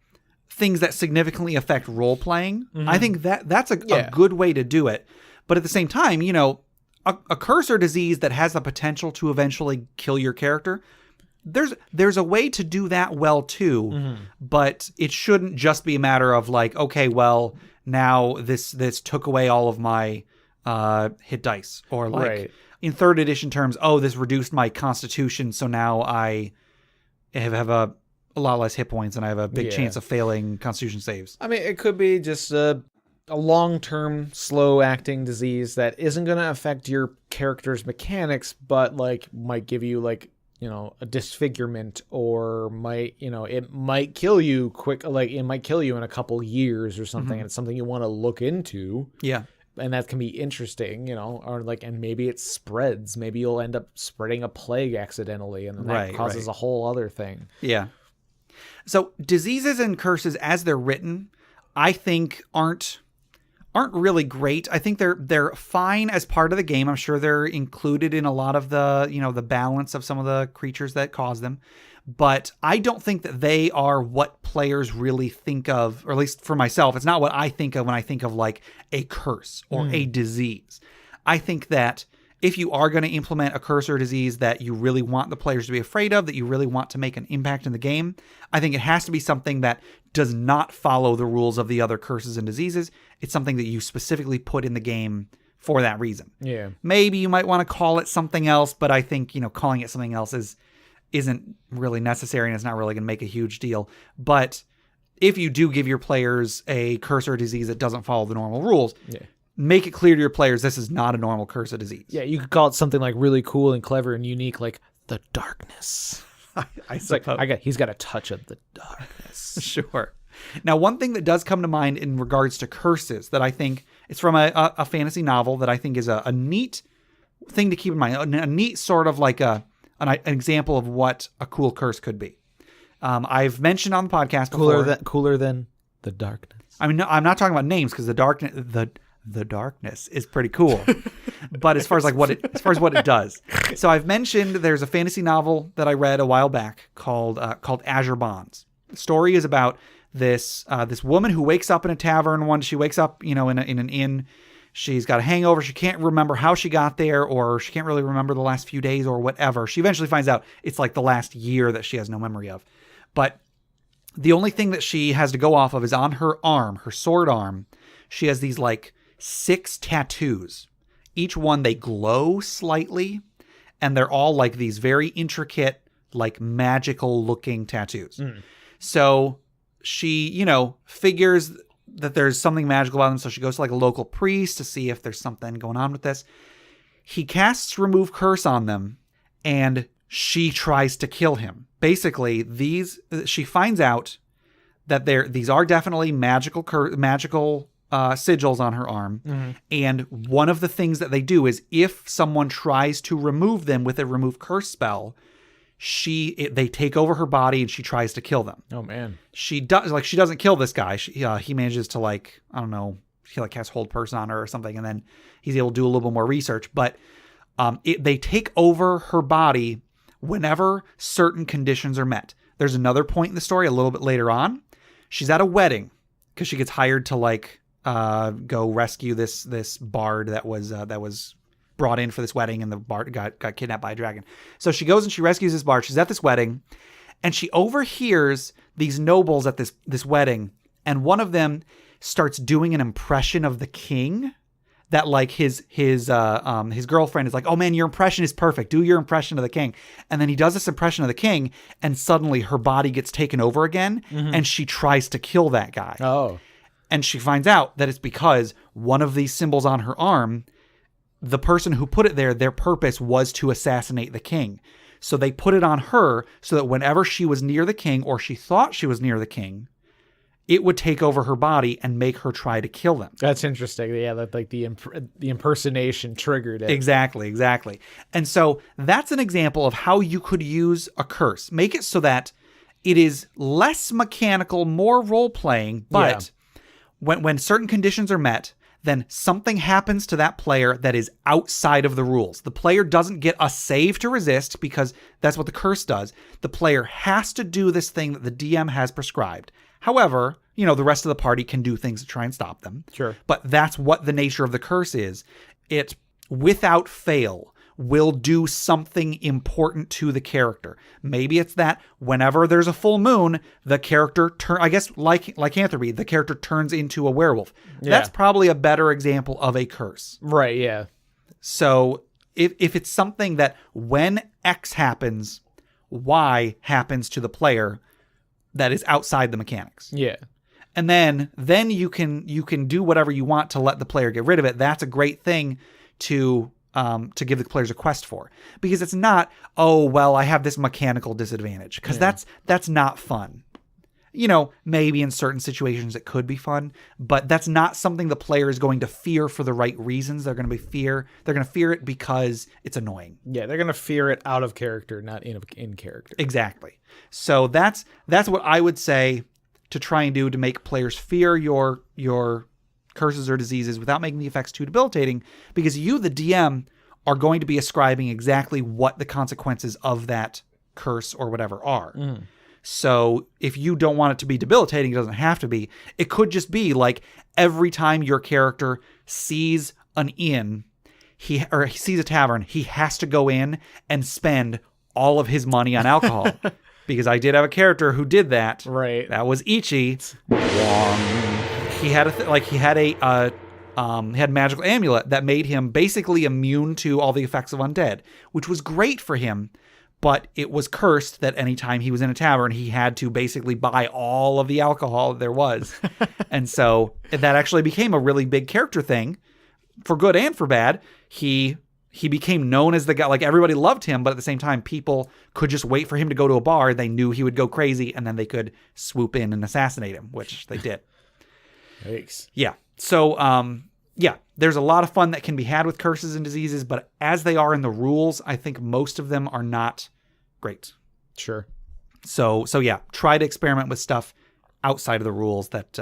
Speaker 1: things that significantly affect role playing, I think that's a good way to do it. But at the same time, a curse or disease that has the potential to eventually kill your character, there's a way to do that well too, but it shouldn't just be a matter of like, okay, well, now this took away all of my hit dice, or like in 3rd edition terms, oh, this reduced my constitution, so now I have a lot less hit points and I have a big chance of failing constitution saves.
Speaker 2: I mean, it could be just a long-term, slow-acting disease that isn't going to affect your character's mechanics, but like might give you like, a disfigurement, or it might kill you quick. Like it might kill you in a couple years or something. And it's something you want to look into.
Speaker 1: Yeah.
Speaker 2: And that can be interesting, or like, and maybe it spreads. Maybe you'll end up spreading a plague accidentally, and then that causes a whole other thing.
Speaker 1: Yeah. So diseases and curses as they're written, I think aren't really great. I think they're fine as part of the game. I'm sure they're included in a lot of the, the balance of some of the creatures that cause them. But I don't think that they are what players really think of, or at least for myself, it's not what I think of when I think of like a curse or a disease. I think that if you are going to implement a curse or disease that you really want the players to be afraid of, that you really want to make an impact in the game, I think it has to be something that does not follow the rules of the other curses and diseases. It's something that you specifically put in the game for that reason.
Speaker 2: Yeah.
Speaker 1: Maybe you might want to call it something else, but I think, calling it something else isn't really necessary, and it's not really going to make a huge deal. But if you do give your players a curse or disease that doesn't follow the normal rules, make it clear to your players this is not a normal curse or disease.
Speaker 2: Yeah, you could call it something like really cool and clever and unique, like the darkness.
Speaker 1: I suppose.
Speaker 2: Like, he's got a touch of the darkness.
Speaker 1: Sure. Now, one thing that does come to mind in regards to curses that I think it's from a fantasy novel that I think is a neat thing to keep in mind, a neat sort of like an example of what a cool curse could be. I've mentioned on the podcast before.
Speaker 2: Cooler than the darkness.
Speaker 1: I mean, no, I'm not talking about names, because the darkness is pretty cool. But as far as what it does. So I've mentioned there's a fantasy novel that I read a while back called Azure Bonds. The story is about this woman who wakes up in a tavern. She wakes up, in an inn. She's got a hangover. She can't remember how she got there, or she can't really remember the last few days or whatever. She eventually finds out it's like the last year that she has no memory of. But the only thing that she has to go off of is on her arm, her sword arm. She has these like 6 tattoos. Each one, they glow slightly, and they're all like these very intricate, like magical looking tattoos. So she, figures that there's something magical about them. So she goes to like a local priest to see if there's something going on with this. He casts remove curse on them, and she tries to kill him. Basically, she finds out that these are definitely magical sigils on her arm. And one of the things that they do is if someone tries to remove them with a remove curse spell, they take over her body and she tries to kill them.
Speaker 2: Oh man.
Speaker 1: She doesn't kill this guy. He manages to I don't know, he casts hold person on her or something, and then he's able to do a little bit more research. But they take over her body whenever certain conditions are met. There's another point in the story a little bit later on. She's at a wedding because she gets hired to go rescue this bard that was brought in for this wedding, and the bard got kidnapped by a dragon. So she goes and she rescues this bard. She's at this wedding, and she overhears these nobles at this wedding, and one of them starts doing an impression of the king. That his girlfriend is like, oh man, your impression is perfect. Do your impression of the king. And then he does this impression of the king, and suddenly her body gets taken over again, and she tries to kill that guy.
Speaker 2: Oh.
Speaker 1: And she finds out that it's because one of these symbols on her arm, the person who put it there, their purpose was to assassinate the king. So they put it on her so that whenever she was near the king, or she thought she was near the king, it would take over her body and make her try to kill them.
Speaker 2: That's interesting. Yeah, that the impersonation triggered it.
Speaker 1: Exactly. And so that's an example of how you could use a curse. Make it so that it is less mechanical, more role-playing, but when certain conditions are met, then something happens to that player that is outside of the rules. The player doesn't get a save to resist because that's what the curse does. The player has to do this thing that the DM has prescribed. However, the rest of the party can do things to try and stop them.
Speaker 2: Sure.
Speaker 1: But that's what the nature of the curse is. It, without fail, will do something important to the character. Maybe it's that whenever there's a full moon, the character lycanthropy, the character turns into a werewolf. Yeah. That's probably a better example of a curse.
Speaker 2: Right, yeah.
Speaker 1: So if it's something that when X happens, Y happens to the player, that is outside the mechanics.
Speaker 2: Yeah.
Speaker 1: And then you can do whatever you want to let the player get rid of it. That's a great thing to give the players a quest for, because it's not, oh, well, I have this mechanical disadvantage, because that's not fun. Maybe in certain situations it could be fun, but that's not something the player is going to fear for the right reasons. They're going to fear it because it's annoying.
Speaker 2: Yeah, they're going to fear it out of character, not in character.
Speaker 1: Exactly. So that's what I would say to try and do to make players fear your curses or diseases without making the effects too debilitating, because you, the DM, are going to be ascribing exactly what the consequences of that curse or whatever are. So if you don't want it to be debilitating, it doesn't have to be. It could just be like every time your character sees an inn, he sees a tavern, he has to go in and spend all of his money on alcohol. Because I did have a character who did that.
Speaker 2: Right.
Speaker 1: That was Ichi. He had a magical amulet that made him basically immune to all the effects of undead, which was great for him. But it was cursed that anytime he was in a tavern, he had to basically buy all of the alcohol there was. And so that actually became a really big character thing, for good and for bad. He became known as the guy, everybody loved him, but at the same time, people could just wait for him to go to a bar. They knew he would go crazy, and then they could swoop in and assassinate him, which they did.
Speaker 2: Thanks.
Speaker 1: Yeah. So, there's a lot of fun that can be had with curses and diseases, but as they are in the rules, I think most of them are not great.
Speaker 2: Sure.
Speaker 1: So try to experiment with stuff outside of the rules that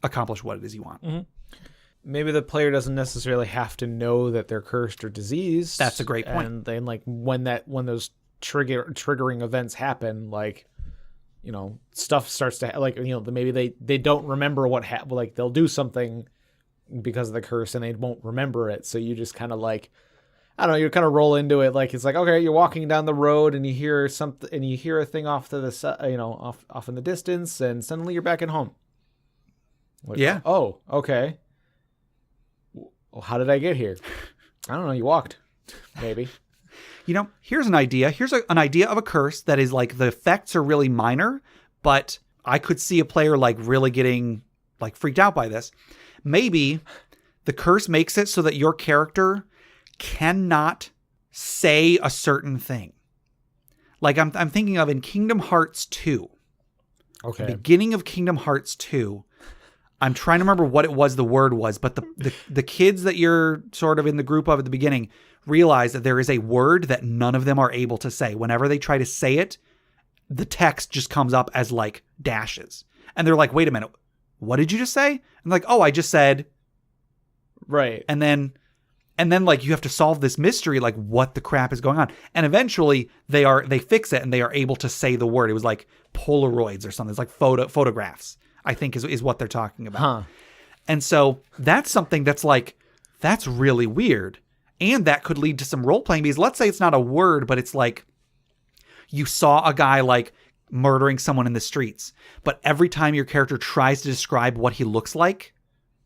Speaker 1: accomplish what it is you want.
Speaker 2: Mm-hmm. Maybe the player doesn't necessarily have to know that they're cursed or diseased.
Speaker 1: That's a great point.
Speaker 2: And then when those triggering events happen, stuff starts to maybe they don't remember what happened. They'll do something because of the curse and they won't remember it. So you just kind of I don't know, you kind of roll into it. Okay, you're walking down the road and you hear something and you hear a thing off to the side, off in the distance, and suddenly you're back at home.
Speaker 1: Yeah.
Speaker 2: Oh, okay. Well, how did I get here? I don't know. You walked, maybe.
Speaker 1: Here's an idea. Here's an idea of a curse that is the effects are really minor, but I could see a player really getting freaked out by this. Maybe the curse makes it so that your character cannot say a certain thing. I'm thinking of in Kingdom Hearts 2.
Speaker 2: Okay.
Speaker 1: The beginning of Kingdom Hearts 2, I'm trying to remember what it was the word was, but the kids that you're sort of in the group of at the beginning realize that there is a word that none of them are able to say. Whenever they try to say it, the text just comes up as like dashes. And they're like, wait a minute, what did you just say? And like, oh, I just said.
Speaker 2: Right.
Speaker 1: And then like you have to solve this mystery, like what the crap is going on. And eventually they fix it and they are able to say the word. It was like Polaroids or something. It's like photographs, I think is what they're talking about.
Speaker 2: Huh.
Speaker 1: And so that's something that's like, that's really weird. And that could lead to some role playing, because let's say it's not a word, but it's like you saw a guy like murdering someone in the streets, but every time your character tries to describe what he looks like,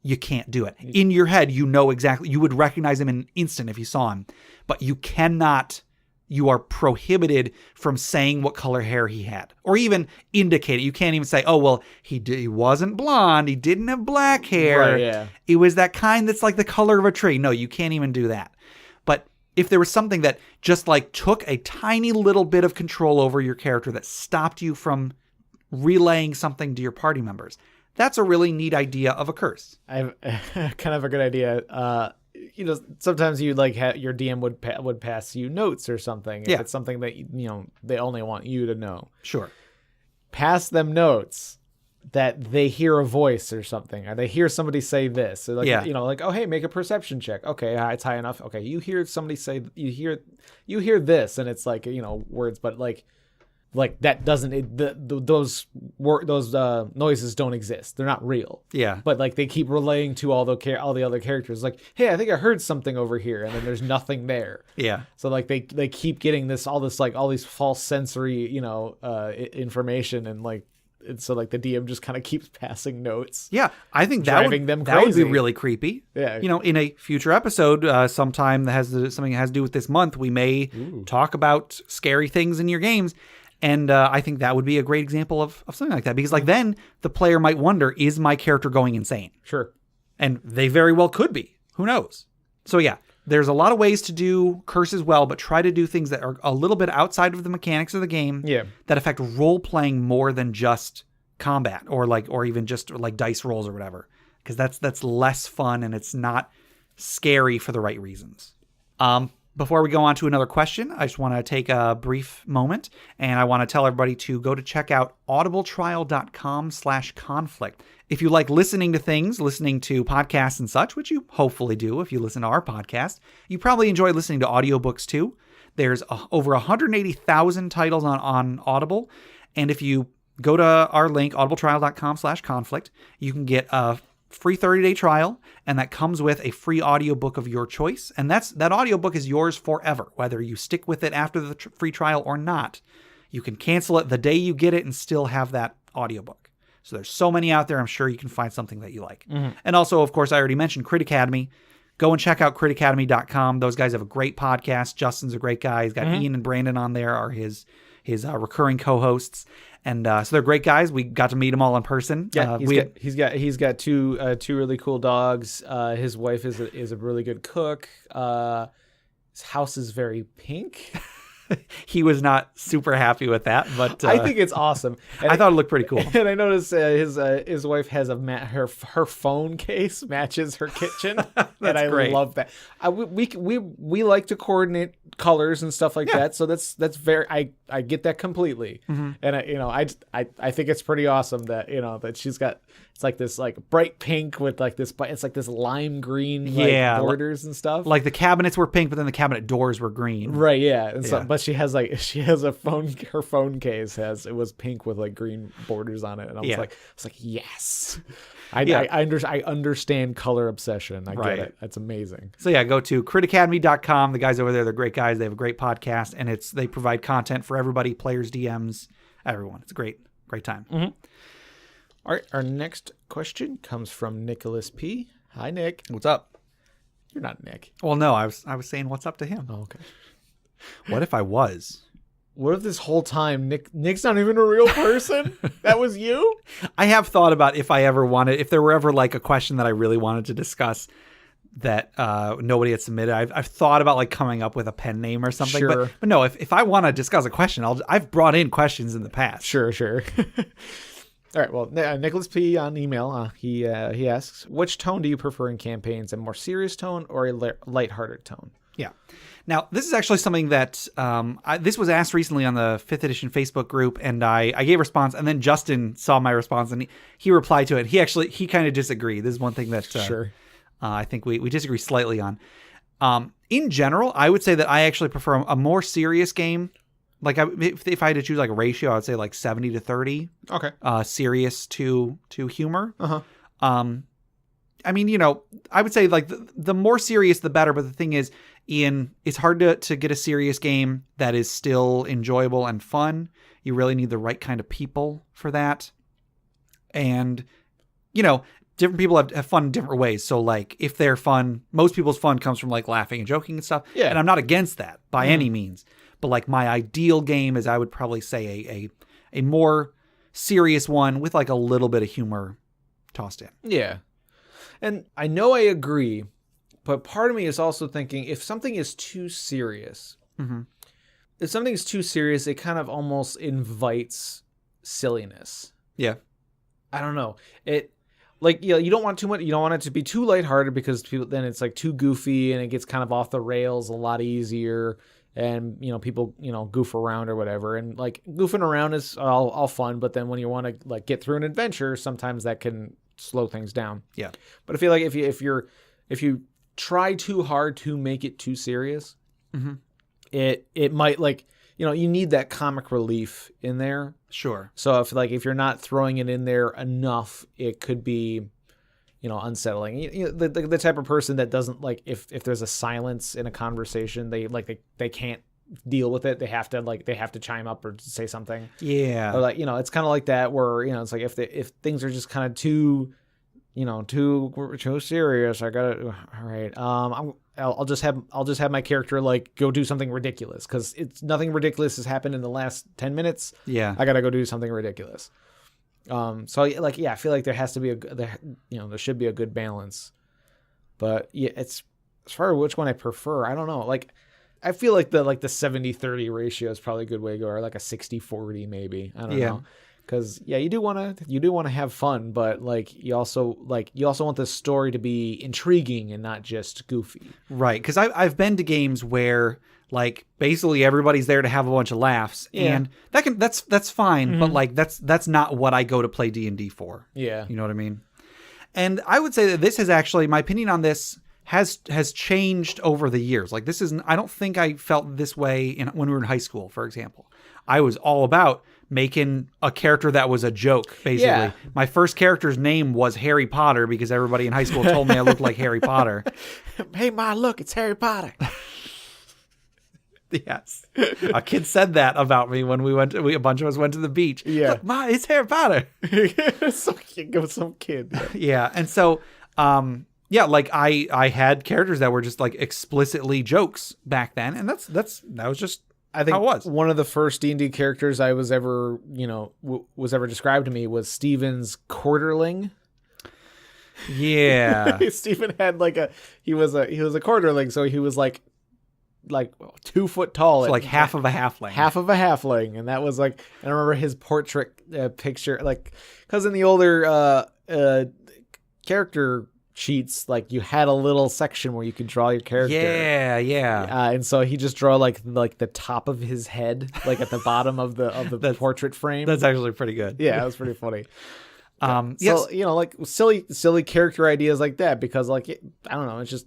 Speaker 1: you can't do it. In your head, you know exactly, you would recognize him in an instant if you saw him, but you cannot, you are prohibited from saying what color hair he had, or even indicate it. You can't even say, oh, well, he wasn't blonde, he didn't have black hair.
Speaker 2: Right, yeah.
Speaker 1: It was that kind that's like the color of a tree. No, you can't even do that. But if there was something that just like took a tiny little bit of control over your character that stopped you from relaying something to your party members, that's a really neat idea of a curse.
Speaker 2: I have kind of a good idea. Sometimes you like your DM would pass you notes or something. If it's something that they only want you to know. Sure. Pass them notes that they hear a voice or something, or they hear somebody say this. So like, oh, hey, make a perception check. Okay, it's high enough. Okay, you hear somebody say, you hear this, and it's like, words, but like that doesn't, those noises don't exist. They're not real. Yeah. But like they keep relaying to all the other characters, like, hey, I think I heard something over here, and then there's nothing there. Yeah. So like they keep getting all these false sensory, information, and like, and so like the DM just kind of keeps passing notes.
Speaker 1: Yeah, I think that would be really creepy. Yeah. In a future episode, sometime that has something that has to do with this month, we may talk about scary things in your games. And I think that would be a great example of something like that, because like then the player might wonder, is my character going insane? Sure. And they very well could be. Who knows? So yeah, there's a lot of ways to do curses well, but try to do things that are a little bit outside of the mechanics of the game that affect role playing more than just combat or even just like dice rolls or whatever, because that's less fun and it's not scary for the right reasons. Before we go on to another question, I just want to take a brief moment, and I want to tell everybody to go to check out audibletrial.com/conflict. If you like listening to podcasts and such, which you hopefully do if you listen to our podcast, you probably enjoy listening to audiobooks too. There's over 180,000 titles on Audible, and if you go to our link, audibletrial.com/conflict, you can get a free 30-day trial, and that comes with a free audiobook of your choice. And that audiobook is yours forever, whether you stick with it after the free trial or not. You can cancel it the day you get it and still have that audiobook. So there's so many out there. I'm sure you can find something that you like. Mm-hmm. And also, of course, I already mentioned Crit Academy. Go and check out critacademy.com. Those guys have a great podcast. Justin's a great guy. He's got Ian and Brandon on there, are his recurring co-hosts. And so they're great guys. We got to meet them all in person. Yeah,
Speaker 2: he's got two really cool dogs. His wife is a really good cook. His house is very pink.
Speaker 1: He was not super happy with that, but
Speaker 2: I think it's awesome.
Speaker 1: And I thought it looked pretty cool.
Speaker 2: And I noticed his wife has her phone case matches her kitchen, and I love that. We like to coordinate colors and stuff like that, so that's very I get that completely. Mm-hmm. And I think it's pretty awesome that that she's got, it's like this like bright pink with like this, it's like this lime green borders and stuff.
Speaker 1: Like the cabinets were pink, but then the cabinet doors were green.
Speaker 2: Right, yeah. And so, but she has a phone. Her phone case was pink with like green borders on it, and I was like, yes. I understand color obsession. I get it. That's amazing.
Speaker 1: So yeah, go to critacademy.com. The guys over there, they're great guys. They have a great podcast, and they provide content for everybody, players, DMs, everyone. It's a great time.
Speaker 2: Mm-hmm. All right, our next question comes from Nicholas P. Hi, Nick.
Speaker 1: What's up?
Speaker 2: You're not Nick.
Speaker 1: Well, no, I was saying what's up to him.
Speaker 2: Oh, okay.
Speaker 1: What if I was?
Speaker 2: What if this whole time Nick's not even a real person? That was you?
Speaker 1: I have thought about if there were ever like a question that I really wanted to discuss that nobody had submitted. I've thought about like coming up with a pen name or something. Sure. But no, if I want to discuss a question, I've brought in questions in the past.
Speaker 2: Sure. All right. Well, Nicholas P. on email, he asks, which tone do you prefer in campaigns, a more serious tone or a lighthearted tone?
Speaker 1: Yeah. Now, this is actually something that this was asked recently on the 5th edition Facebook group, and I gave a response, and then Justin saw my response, and he replied to it. He kind of disagreed. This is one thing that
Speaker 2: Sure.
Speaker 1: I think we disagree slightly on. In general, I would say that I actually prefer a more serious game. Like if I had to choose like a ratio, I would say like 70 to 30.
Speaker 2: Okay.
Speaker 1: Serious to humor.
Speaker 2: Uh-huh.
Speaker 1: I mean, I would say like the more serious, the better. But the thing is, it's hard to get a serious game that is still enjoyable and fun. You really need the right kind of people for that. And, different people have fun in different ways. So like if they're fun, most people's fun comes from like laughing and joking and stuff.
Speaker 2: Yeah.
Speaker 1: And I'm not against that by any means. But like my ideal game is, I would probably say a more serious one with like a little bit of humor tossed in.
Speaker 2: Yeah. And I know I agree, but part of me is also thinking if something is too serious, if something is too serious, it kind of almost invites silliness.
Speaker 1: Yeah.
Speaker 2: I don't know. You don't want too much. You don't want it to be too lighthearted because then it's like too goofy and it gets kind of off the rails a lot easier. And, people, goof around or whatever. And like goofing around is all fun. But then when you want to like get through an adventure, sometimes that can slow things down.
Speaker 1: Yeah.
Speaker 2: But I feel like if you try too hard to make it too serious, it might you need that comic relief in there.
Speaker 1: Sure.
Speaker 2: So if you're not throwing it in there enough, it could be, unsettling. The type of person that doesn't like if there's a silence in a conversation, they can't deal with it. They have to chime up or say something.
Speaker 1: Yeah.
Speaker 2: Or it's kind of like that where, it's like if things are just kind of too serious, I gotta, all right. I'll just have my character like go do something ridiculous because nothing ridiculous has happened in the last 10 minutes.
Speaker 1: Yeah.
Speaker 2: I gotta go do something ridiculous. I feel like there has to be there should be a good balance, but yeah, it's as far as which one I prefer. I don't know. Like, I feel like the 70-30 ratio is probably a good way to go, or like a 60-40 maybe. I don't know. Because you do want to have fun, but like you also want the story to be intriguing and not just goofy.
Speaker 1: Right. Because I've been to games where like basically everybody's there to have a bunch of laughs, and that's fine. But like that's not what I go to play D&D for. Yeah, you know what I mean. And I would say that this has actually, my opinion on this has changed over the years. Like I don't think I felt this way when we were in high school, for example. I was all about making a character that was a joke, basically. Yeah. My first character's name was Harry Potter because everybody in high school told me I looked like Harry Potter.
Speaker 2: Hey, Ma, look, it's Harry Potter.
Speaker 1: Yes. A kid said that about me when a bunch of us went to the beach.
Speaker 2: Yeah.
Speaker 1: Look, Ma, it's Harry Potter.
Speaker 2: Some kid.
Speaker 1: Yeah. And so, like I had characters that were just like explicitly jokes back then. And that was just,
Speaker 2: I think
Speaker 1: how it was.
Speaker 2: One of the first D&D characters I was ever, was ever described to me was Steven's quarterling.
Speaker 1: Yeah.
Speaker 2: Steven had he was a quarterling, so he was like 2 foot tall.
Speaker 1: So like half of a halfling.
Speaker 2: Half of a halfling. And that was I remember his portrait picture, because in the older character sheets, you had a little section where you could draw your character.
Speaker 1: Yeah.
Speaker 2: And so he just draw the top of his head, at the bottom of the portrait frame.
Speaker 1: That's actually pretty good.
Speaker 2: Yeah, it was pretty funny.
Speaker 1: Yes.
Speaker 2: So, silly character ideas like that, because I don't know, it's just,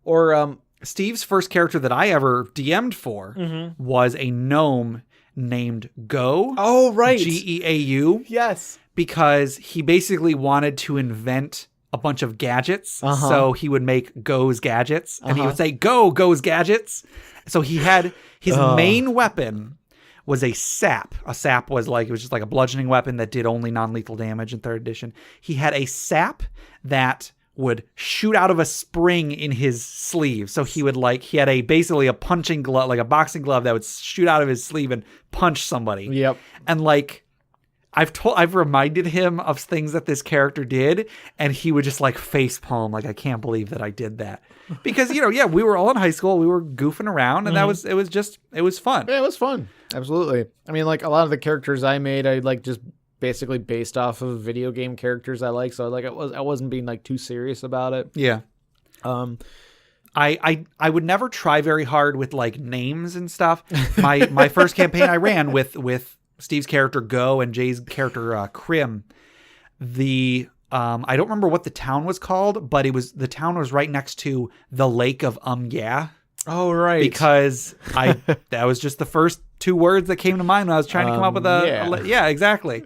Speaker 2: or,
Speaker 1: Steve's first character that I ever DM'd for was a gnome named Go.
Speaker 2: Oh, right.
Speaker 1: Geau.
Speaker 2: Yes.
Speaker 1: Because he basically wanted to invent a bunch of gadgets. So he would make Go's gadgets. And he would say, Go's gadgets. So he had his main weapon was a sap. A sap was it was just like a bludgeoning weapon that did only non-lethal damage in 3rd edition. He had a sap that would shoot out of a spring in his sleeve. So he would he had basically a punching glove, like a boxing glove that would shoot out of his sleeve and punch somebody.
Speaker 2: Yep.
Speaker 1: And I've reminded him of things that this character did, and he would just face palm, I can't believe that I did that. Because, we were all in high school, we were goofing around, and it was fun.
Speaker 2: Yeah, it was fun. Absolutely. I mean, a lot of the characters I made, I just basically based off of video game characters I like. So like I wasn't being like too serious about it.
Speaker 1: Yeah. I would never try very hard with like names and stuff. My first campaign I ran with Steve's character Go and Jay's character Krim. I don't remember what the town was called, but the town was right next to the lake of yeah.
Speaker 2: Oh, right.
Speaker 1: Because that was just the first 2 words that came to mind when I was trying to come up with yeah, exactly.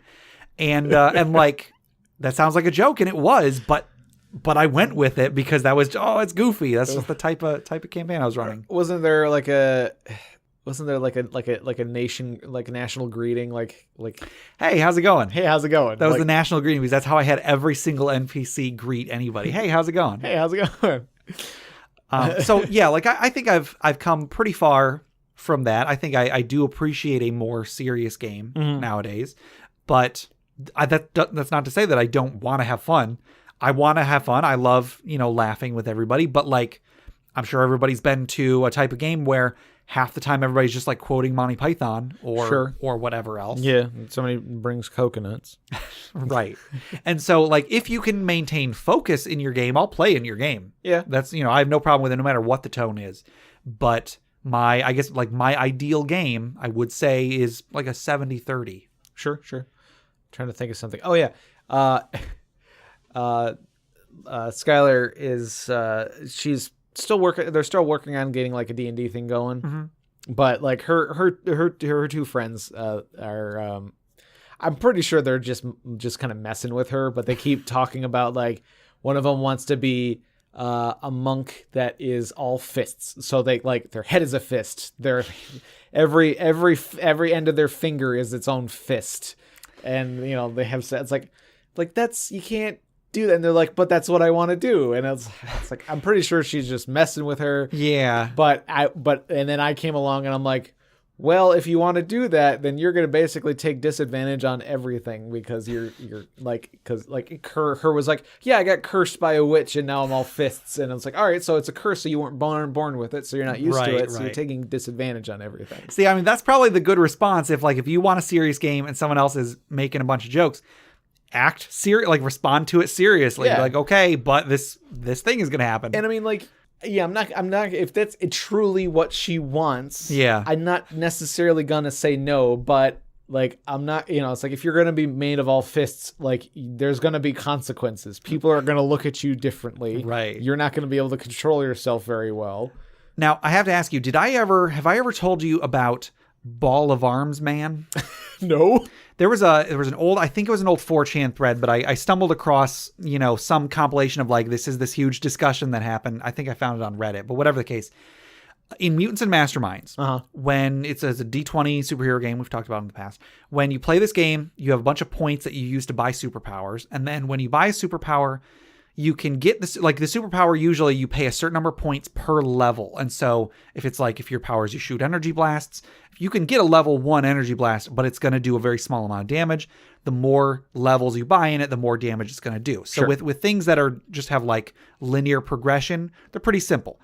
Speaker 1: And like, that sounds like a joke, and it was, but I went with it because that was, it's goofy. That's just the type of campaign I was running.
Speaker 2: Wasn't there like a national greeting like
Speaker 1: hey, how's it going?
Speaker 2: Hey, how's it going?
Speaker 1: That was the national greeting, because that's how I had every single NPC greet anybody. Hey, how's it going?
Speaker 2: Hey, how's it going?
Speaker 1: So yeah, like I think I've come pretty far from that. I think I do appreciate a more serious game nowadays, but that's not to say that I don't want to have fun. I want to have fun. I love, laughing with everybody, but like, I'm sure everybody's been to a type of game where half the time everybody's just like quoting Monty Python or whatever else.
Speaker 2: Yeah. Somebody brings coconuts.
Speaker 1: Right. And so like, if you can maintain focus in your game, I'll play in your game.
Speaker 2: Yeah.
Speaker 1: That's, I have no problem with it no matter what the tone is. But I guess like my ideal game, I would say, is like a 70-30.
Speaker 2: Sure. Trying to think of something. Oh yeah. Skylar is, she's still working. They're still working on getting like a D&D thing going. But like her 2 friends are I'm pretty sure they're just kind of messing with her, but they keep talking about like one of them wants to be a monk that is all fists. So they like their head is a fist. Their every end of their finger is its own fist. And they have said it's like that's, you can't do that. And they're like, but that's what I want to do. And it's like, I'm pretty sure she's just messing with her.
Speaker 1: Yeah.
Speaker 2: And then I came along and I'm like, well, if you want to do that, then you're going to basically take disadvantage on everything, because you're like, because like her was like, yeah, I got cursed by a witch and now I'm all fists. And it's like, all right, so it's a curse. So you weren't born with it. So you're not used to it. So you're taking disadvantage on everything.
Speaker 1: See, I mean, that's probably the good response. If you want a serious game and someone else is making a bunch of jokes, act serious, like respond to it seriously.
Speaker 2: Yeah.
Speaker 1: Like, okay, but this thing is going to happen.
Speaker 2: And I mean, like, yeah, I'm not, if that's truly what she wants,
Speaker 1: yeah,
Speaker 2: I'm not necessarily going to say no, but like, I'm not, it's like, if you're going to be made of all fists, like there's going to be consequences. People are going to look at you differently.
Speaker 1: Right.
Speaker 2: You're not going to be able to control yourself very well.
Speaker 1: Now, I have to ask you, have I ever told you about Ball of Arms Man?
Speaker 2: No.
Speaker 1: There was an old, I think it was an old 4chan thread, but I stumbled across, some compilation of like, this is this huge discussion that happened. I think I found it on Reddit, but whatever the case. In Mutants and Masterminds, when it's a D20 superhero game, we've talked about in the past, when you play this game, you have a bunch of points that you use to buy superpowers. And then when you buy a superpower, you can get this, like the superpower, usually you pay a certain number of points per level. And so if it's like, if your power is you shoot energy blasts, you can get a level 1 energy blast, but it's going to do a very small amount of damage. The more levels you buy in it, the more damage it's going to do. So with things that are just have like linear progression, they're pretty simple.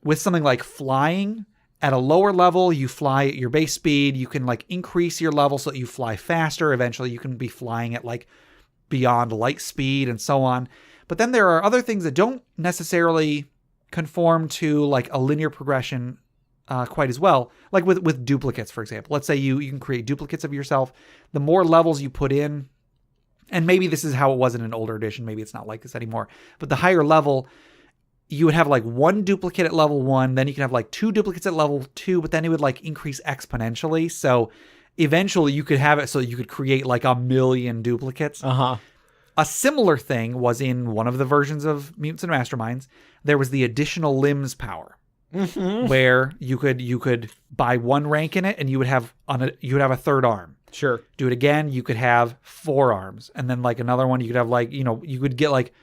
Speaker 1: With something like flying, at a lower level, you fly at your base speed. You can like increase your level so that you fly faster. Eventually you can be flying at like beyond light speed and so on. But then there are other things that don't necessarily conform to like a linear progression quite as well. Like with duplicates, for example. Let's say you can create duplicates of yourself. The more levels you put in, and maybe this is how it was in an older edition, maybe it's not like this anymore, but the higher level, you would have like 1 duplicate at level 1, then you can have like 2 duplicates at level 2, but then it would like increase exponentially. So eventually you could have it so you could create like 1,000,000 duplicates. A similar thing was in one of the versions of Mutants and Masterminds. There was the additional limbs power, where you could buy 1 rank in it, and you would have a 3rd arm.
Speaker 2: Sure.
Speaker 1: Do it again, you could have 4 arms, and then like another one, you could have like you could get like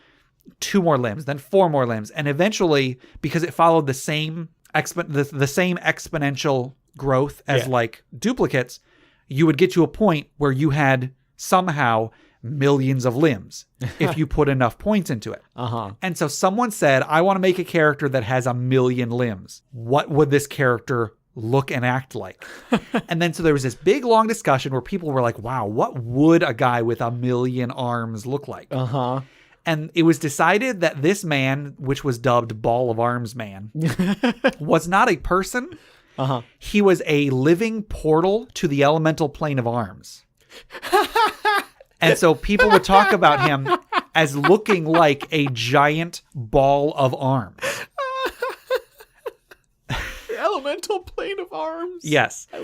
Speaker 1: 2 more limbs, then 4 more limbs, and eventually, because it followed the same exponential growth as like duplicates, you would get to a point where you had somehow millions of limbs if you put enough points into it. And so someone said, I want to make a character that has 1,000,000 limbs. What would this character look and act like? And then so there was this big long discussion where people were like, wow, what would a guy with 1 million arms look like? And it was decided that this man, which was dubbed Ball of Arms Man, was not a person. He was a living portal to the elemental plane of arms. And so people would talk about him as looking like a giant ball of arms.
Speaker 2: The elemental plane of arms?
Speaker 1: Yes.
Speaker 2: I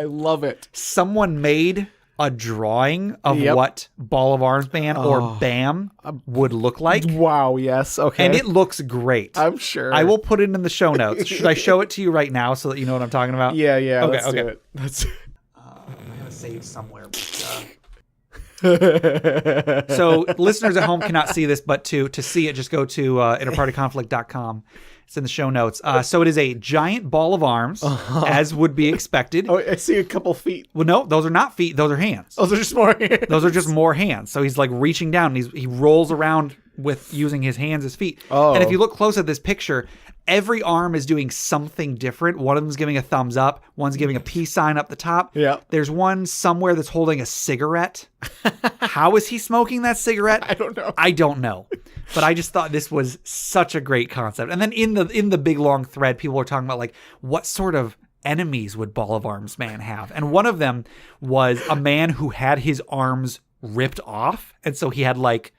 Speaker 2: love it.
Speaker 1: Someone made a drawing of what Ball of Arms Man or BAM would look like.
Speaker 2: Wow, yes. Okay.
Speaker 1: And it looks great.
Speaker 2: I'm sure.
Speaker 1: I will put it in the show notes. Should I show it to you right now so that you know what I'm talking about?
Speaker 2: Yeah.
Speaker 1: Okay,
Speaker 2: let's do it.
Speaker 1: I'm going to save somewhere. So listeners at home cannot see this, but to see it, just go to InterPartyConflict.com. It's in the show notes. So it is a giant ball of arms, as would be expected.
Speaker 2: Oh, I see a couple feet.
Speaker 1: Well, no, those are not feet. Those are hands.
Speaker 2: Oh, those are just more hands.
Speaker 1: Those are just more hands. So he's like reaching down and he rolls around with using his hands as feet. And if you look close at this picture, every arm is doing something different. One of them's giving a thumbs up. One's giving a peace sign up the top.
Speaker 2: Yeah.
Speaker 1: There's one somewhere that's holding a cigarette. How is he smoking that cigarette? I don't know. But I just thought this was such a great concept. And then in the big long thread, people were talking about like, what sort of enemies would Ball of Arms Man have? And one of them was a man who had his arms ripped off. And so he had like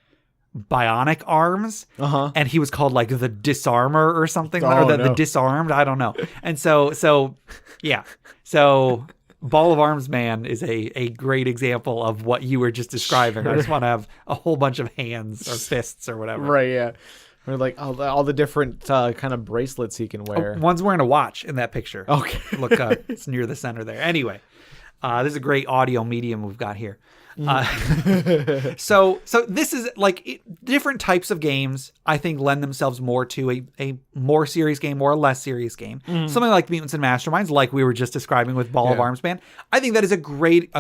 Speaker 1: bionic arms, and he was called like the Disarmer or something, or the Disarmed. I don't know. And so yeah. So Ball of Arms Man is a great example of what you were just describing. Sure. I just want to have a whole bunch of hands or fists or whatever.
Speaker 2: Right, yeah. Or like all the different kind of bracelets he can wear.
Speaker 1: One's wearing a watch in that picture.
Speaker 2: Okay.
Speaker 1: Look, it's near the center there. Anyway, this is a great audio medium we've got here. So this is like different types of games I think lend themselves more to a more serious game or a less serious game. Something like Mutants and Masterminds, like we were just describing with Ball of Arms Man. I think that is a great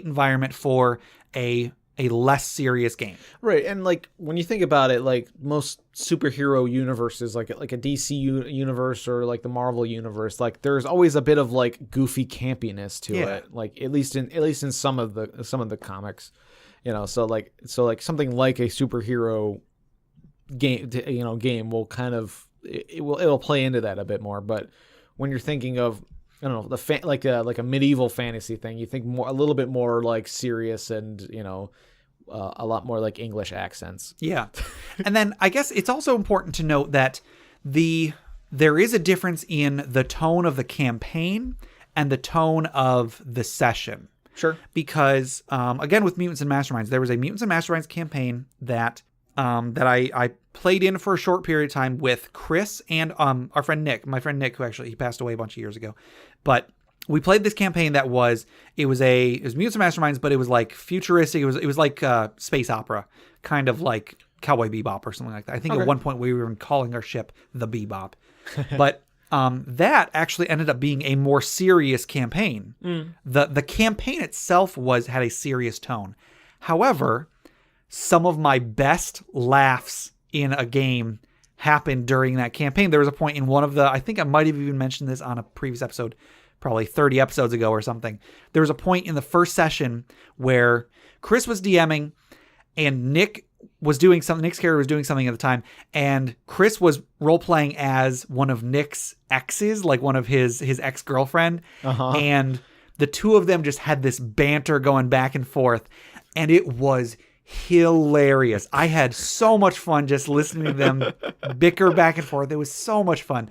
Speaker 1: environment for a less serious game.
Speaker 2: Right. And like when you think about it, like most superhero universes, like a DC universe or like the Marvel universe, like there's always a bit of like goofy campiness to it. Like at least in some of the comics, you know, so like something like a superhero game will kind of it'll play into that a bit more. But when you're thinking of, I don't know, like a medieval fantasy thing, you think a little bit more like serious and, you know, a lot more like English accents.
Speaker 1: Yeah. And then I guess it's also important to note that there is a difference in the tone of the campaign and the tone of the session.
Speaker 2: Sure.
Speaker 1: Because again, with Mutants and Masterminds, there was a Mutants and Masterminds campaign that I played in for a short period of time with Chris and our friend Nick, my friend Nick, who actually he passed away a bunch of years ago. But we played this campaign that was Mutants and Masterminds, but it was like futuristic. It was like space opera, kind of like Cowboy Bebop or something like that. I think at one point we were even calling our ship the Bebop. But that actually ended up being a more serious campaign. The campaign itself had a serious tone. However, some of my best laughs in a game happened during that campaign. There was a point in one of I think I might have even mentioned this on a previous episode, probably 30 episodes ago or something. There was a point in the first session where Chris was DMing and Nick was doing something. Nick's character was doing something at the time, and Chris was role-playing as one of Nick's exes, like one of his ex-girlfriend. And the two of them just had this banter going back and forth, and it was hilarious. I had so much fun just listening to them bicker back and forth. It was so much fun.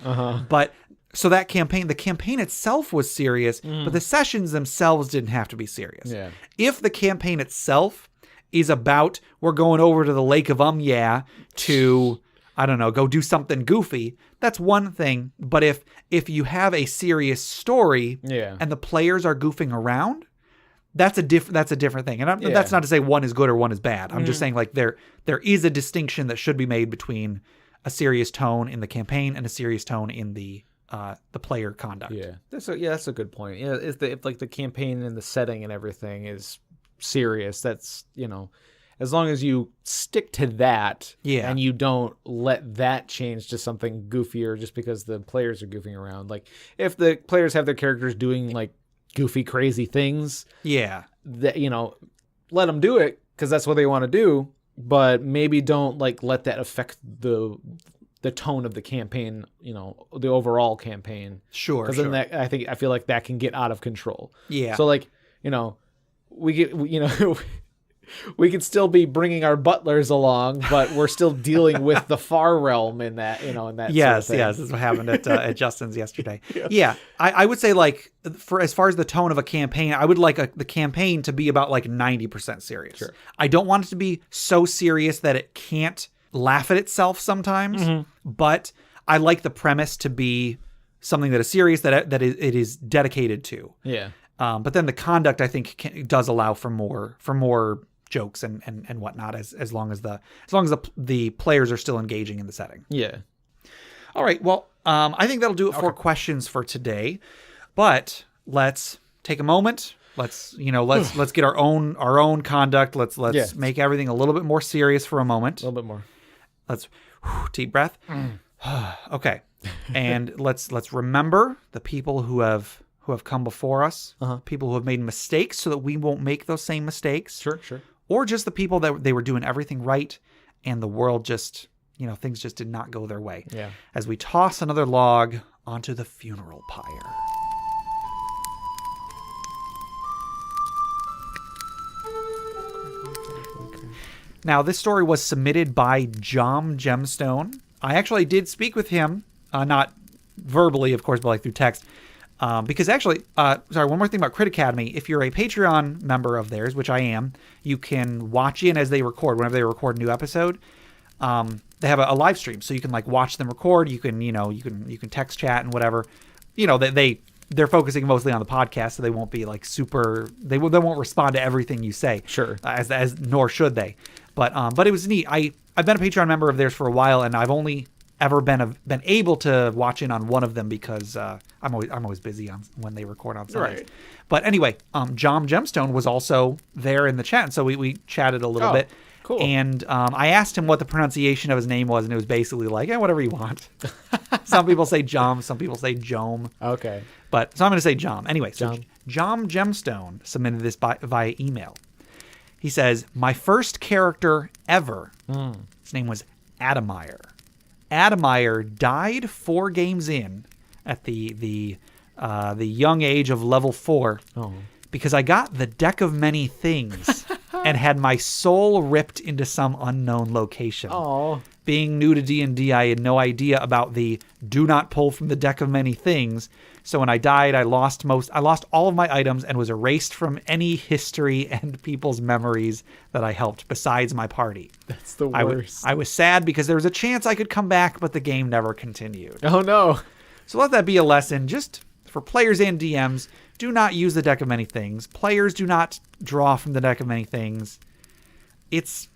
Speaker 1: But so the campaign itself was serious, but the sessions themselves didn't have to be serious.
Speaker 2: Yeah.
Speaker 1: If the campaign itself is about, we're going over to the Lake of to, I don't know, go do something goofy, that's one thing. But if you have a serious story and the players are goofing around, that's a different thing. And that's not to say one is good or one is bad. I'm just saying like there is a distinction that should be made between a serious tone in the campaign and a serious tone in the player conduct.
Speaker 2: Yeah, that's a good point. Yeah, if like the campaign and the setting and everything is serious, that's, you know, as long as you stick to that,
Speaker 1: Yeah.
Speaker 2: and you don't let that change to something goofier just because the players are goofing around. Like if the players have their characters doing like goofy, crazy things,
Speaker 1: Yeah.
Speaker 2: that let them do it because that's what they want to do. But maybe don't like let that affect the tone of the campaign, the overall campaign.
Speaker 1: Sure.
Speaker 2: Because then that I feel like that can get out of control.
Speaker 1: Yeah.
Speaker 2: So like, we could still be bringing our butlers along, but we're still dealing with the far realm in that, in that.
Speaker 1: Yes,
Speaker 2: sort of thing.
Speaker 1: yes, this is what happened at Justin's yesterday. Yeah, I would say like for as far as the tone of a campaign, I would like the campaign to be about like 90% serious.
Speaker 2: Sure.
Speaker 1: I don't want it to be so serious that it can't laugh at itself sometimes, but I like the premise to be something that is serious that it is dedicated to.
Speaker 2: Yeah.
Speaker 1: But then the conduct I think does allow for more jokes and whatnot as long as the players are still engaging in the setting.
Speaker 2: Yeah.
Speaker 1: All right. Well, I think that'll do it for questions for today. But let's take a moment. Let's get our own conduct. Let's make everything a little bit more serious for a moment.
Speaker 2: A little bit more.
Speaker 1: Let's deep breath. Okay. And let's remember the people who have come before us, people who have made mistakes so that we won't make those same mistakes.
Speaker 2: Sure.
Speaker 1: Or just the people that they were doing everything right and the world just, things just did not go their way.
Speaker 2: Yeah.
Speaker 1: As we toss another log onto the funeral pyre. Now, this story was submitted by Jom Gemstone. I actually did speak with him, not verbally, of course, but like through text. Because actually, one more thing about Crit Academy. If you're a Patreon member of theirs, which I am, you can watch in as they record. Whenever they record a new episode, they have a live stream, so you can like watch them record. You can you can text chat and whatever. They're focusing mostly on the podcast, so they won't be like super. They won't respond to everything you say.
Speaker 2: Sure.
Speaker 1: As nor should they. But it was neat. I've been a Patreon member of theirs for a while, and I've only ever been able to watch in on one of them because I'm always busy when they record on Sundays.
Speaker 2: Right.
Speaker 1: But anyway, Jom Gemstone was also there in the chat, and so we chatted a little bit.
Speaker 2: Cool.
Speaker 1: And I asked him what the pronunciation of his name was, and it was basically like, whatever you want. Some people say Jom, some people say Jom.
Speaker 2: Okay.
Speaker 1: So I'm going to say Jom. Anyway, so
Speaker 2: Jom.
Speaker 1: Jom Gemstone submitted this via email. He says, my first character ever, his name was Adamire. Adamire died 4 games in at the young age of level 4 because I got the deck of many things and had my soul ripped into some unknown location.
Speaker 2: Oh.
Speaker 1: Being new to D&D, I had no idea about the do not pull from the deck of many things. So when I died, I lost all of my items and was erased from any history and people's memories that I helped besides my party.
Speaker 2: That's the worst.
Speaker 1: I was sad because there was a chance I could come back, but the game never continued.
Speaker 2: Oh no.
Speaker 1: So let that be a lesson just for players and DMs. Do not use the deck of many things. Players do not draw from the deck of many things. It's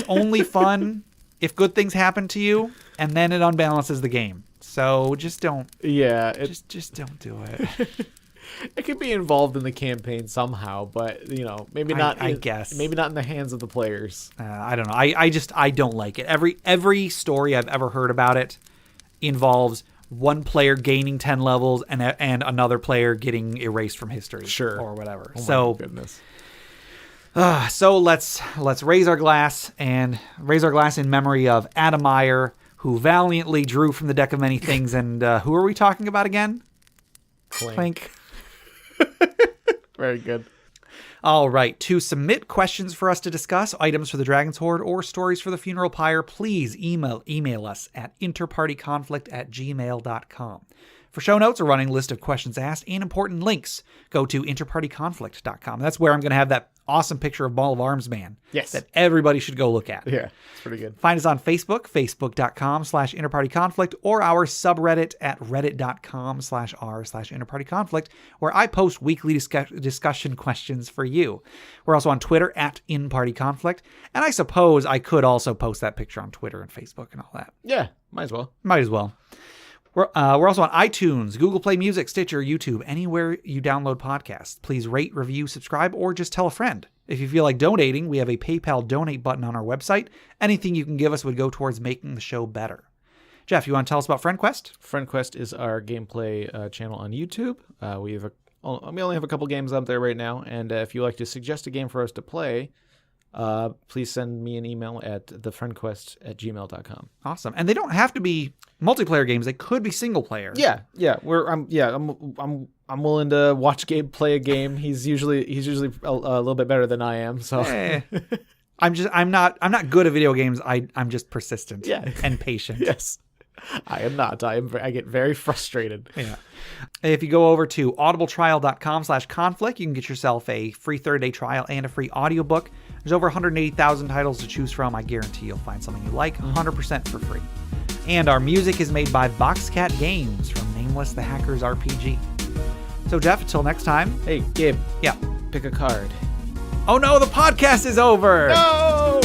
Speaker 1: only fun if good things happen to you, and then it unbalances the game. So just don't.
Speaker 2: Yeah.
Speaker 1: Just don't do it.
Speaker 2: It could be involved in the campaign somehow, but maybe not.
Speaker 1: I guess
Speaker 2: maybe not in the hands of the players.
Speaker 1: I don't know. I don't like it. Every story I've ever heard about it involves one player gaining 10 levels and another player getting erased from history, or whatever.
Speaker 2: Oh my goodness.
Speaker 1: So let's raise our glass in memory of Adamire, who valiantly drew from the deck of many things. And who are we talking about again? Clink.
Speaker 2: Very good.
Speaker 1: All right. To submit questions for us to discuss, items for the Dragon's Hoard, or stories for the Funeral Pyre, please email us at interpartyconflict@gmail.com. For show notes, a running list of questions asked, and important links, go to interpartyconflict.com. That's where I'm going to have that awesome picture of Ball of Arms Man.
Speaker 2: Yes.
Speaker 1: That everybody should go look at.
Speaker 2: Yeah, it's pretty good.
Speaker 1: Find us on Facebook, facebook.com/interpartyconflict, or our subreddit at reddit.com/r/interpartyconflict, where I post weekly discussion questions for you. We're also on Twitter at InPartyConflict, and I suppose I could also post that picture on Twitter and Facebook and all that.
Speaker 2: Yeah, might as well.
Speaker 1: Might as well. We're also on iTunes, Google Play Music, Stitcher, YouTube, anywhere you download podcasts. Please rate, review, subscribe, or just tell a friend. If you feel like donating, we have a PayPal donate button on our website. Anything you can give us would go towards making the show better. Jeff, you want to tell us about FriendQuest?
Speaker 2: FriendQuest is our gameplay channel on YouTube. We only have a couple games up there right now, and if you like to suggest a game for us to play, please send me an email at thefriendquest@gmail.com.
Speaker 1: Awesome. And they don't have to be multiplayer games. They could be single player.
Speaker 2: Yeah. I'm willing to watch Gabe play a game. He's usually a little bit better than I am. So
Speaker 1: I'm not good at video games. I'm just persistent and patient.
Speaker 2: Yes. I am not. I get very frustrated.
Speaker 1: Yeah. If you go over to audibletrial.com/conflict, you can get yourself a free 30-day trial and a free audiobook. There's over 180,000 titles to choose from. I guarantee you'll find something you like 100% for free. And our music is made by Boxcat Games from Nameless the Hacker's RPG. So Jeff, until next time.
Speaker 2: Hey, Gabe.
Speaker 1: Yeah.
Speaker 2: Pick a card.
Speaker 1: Oh no, the podcast is over.
Speaker 2: No!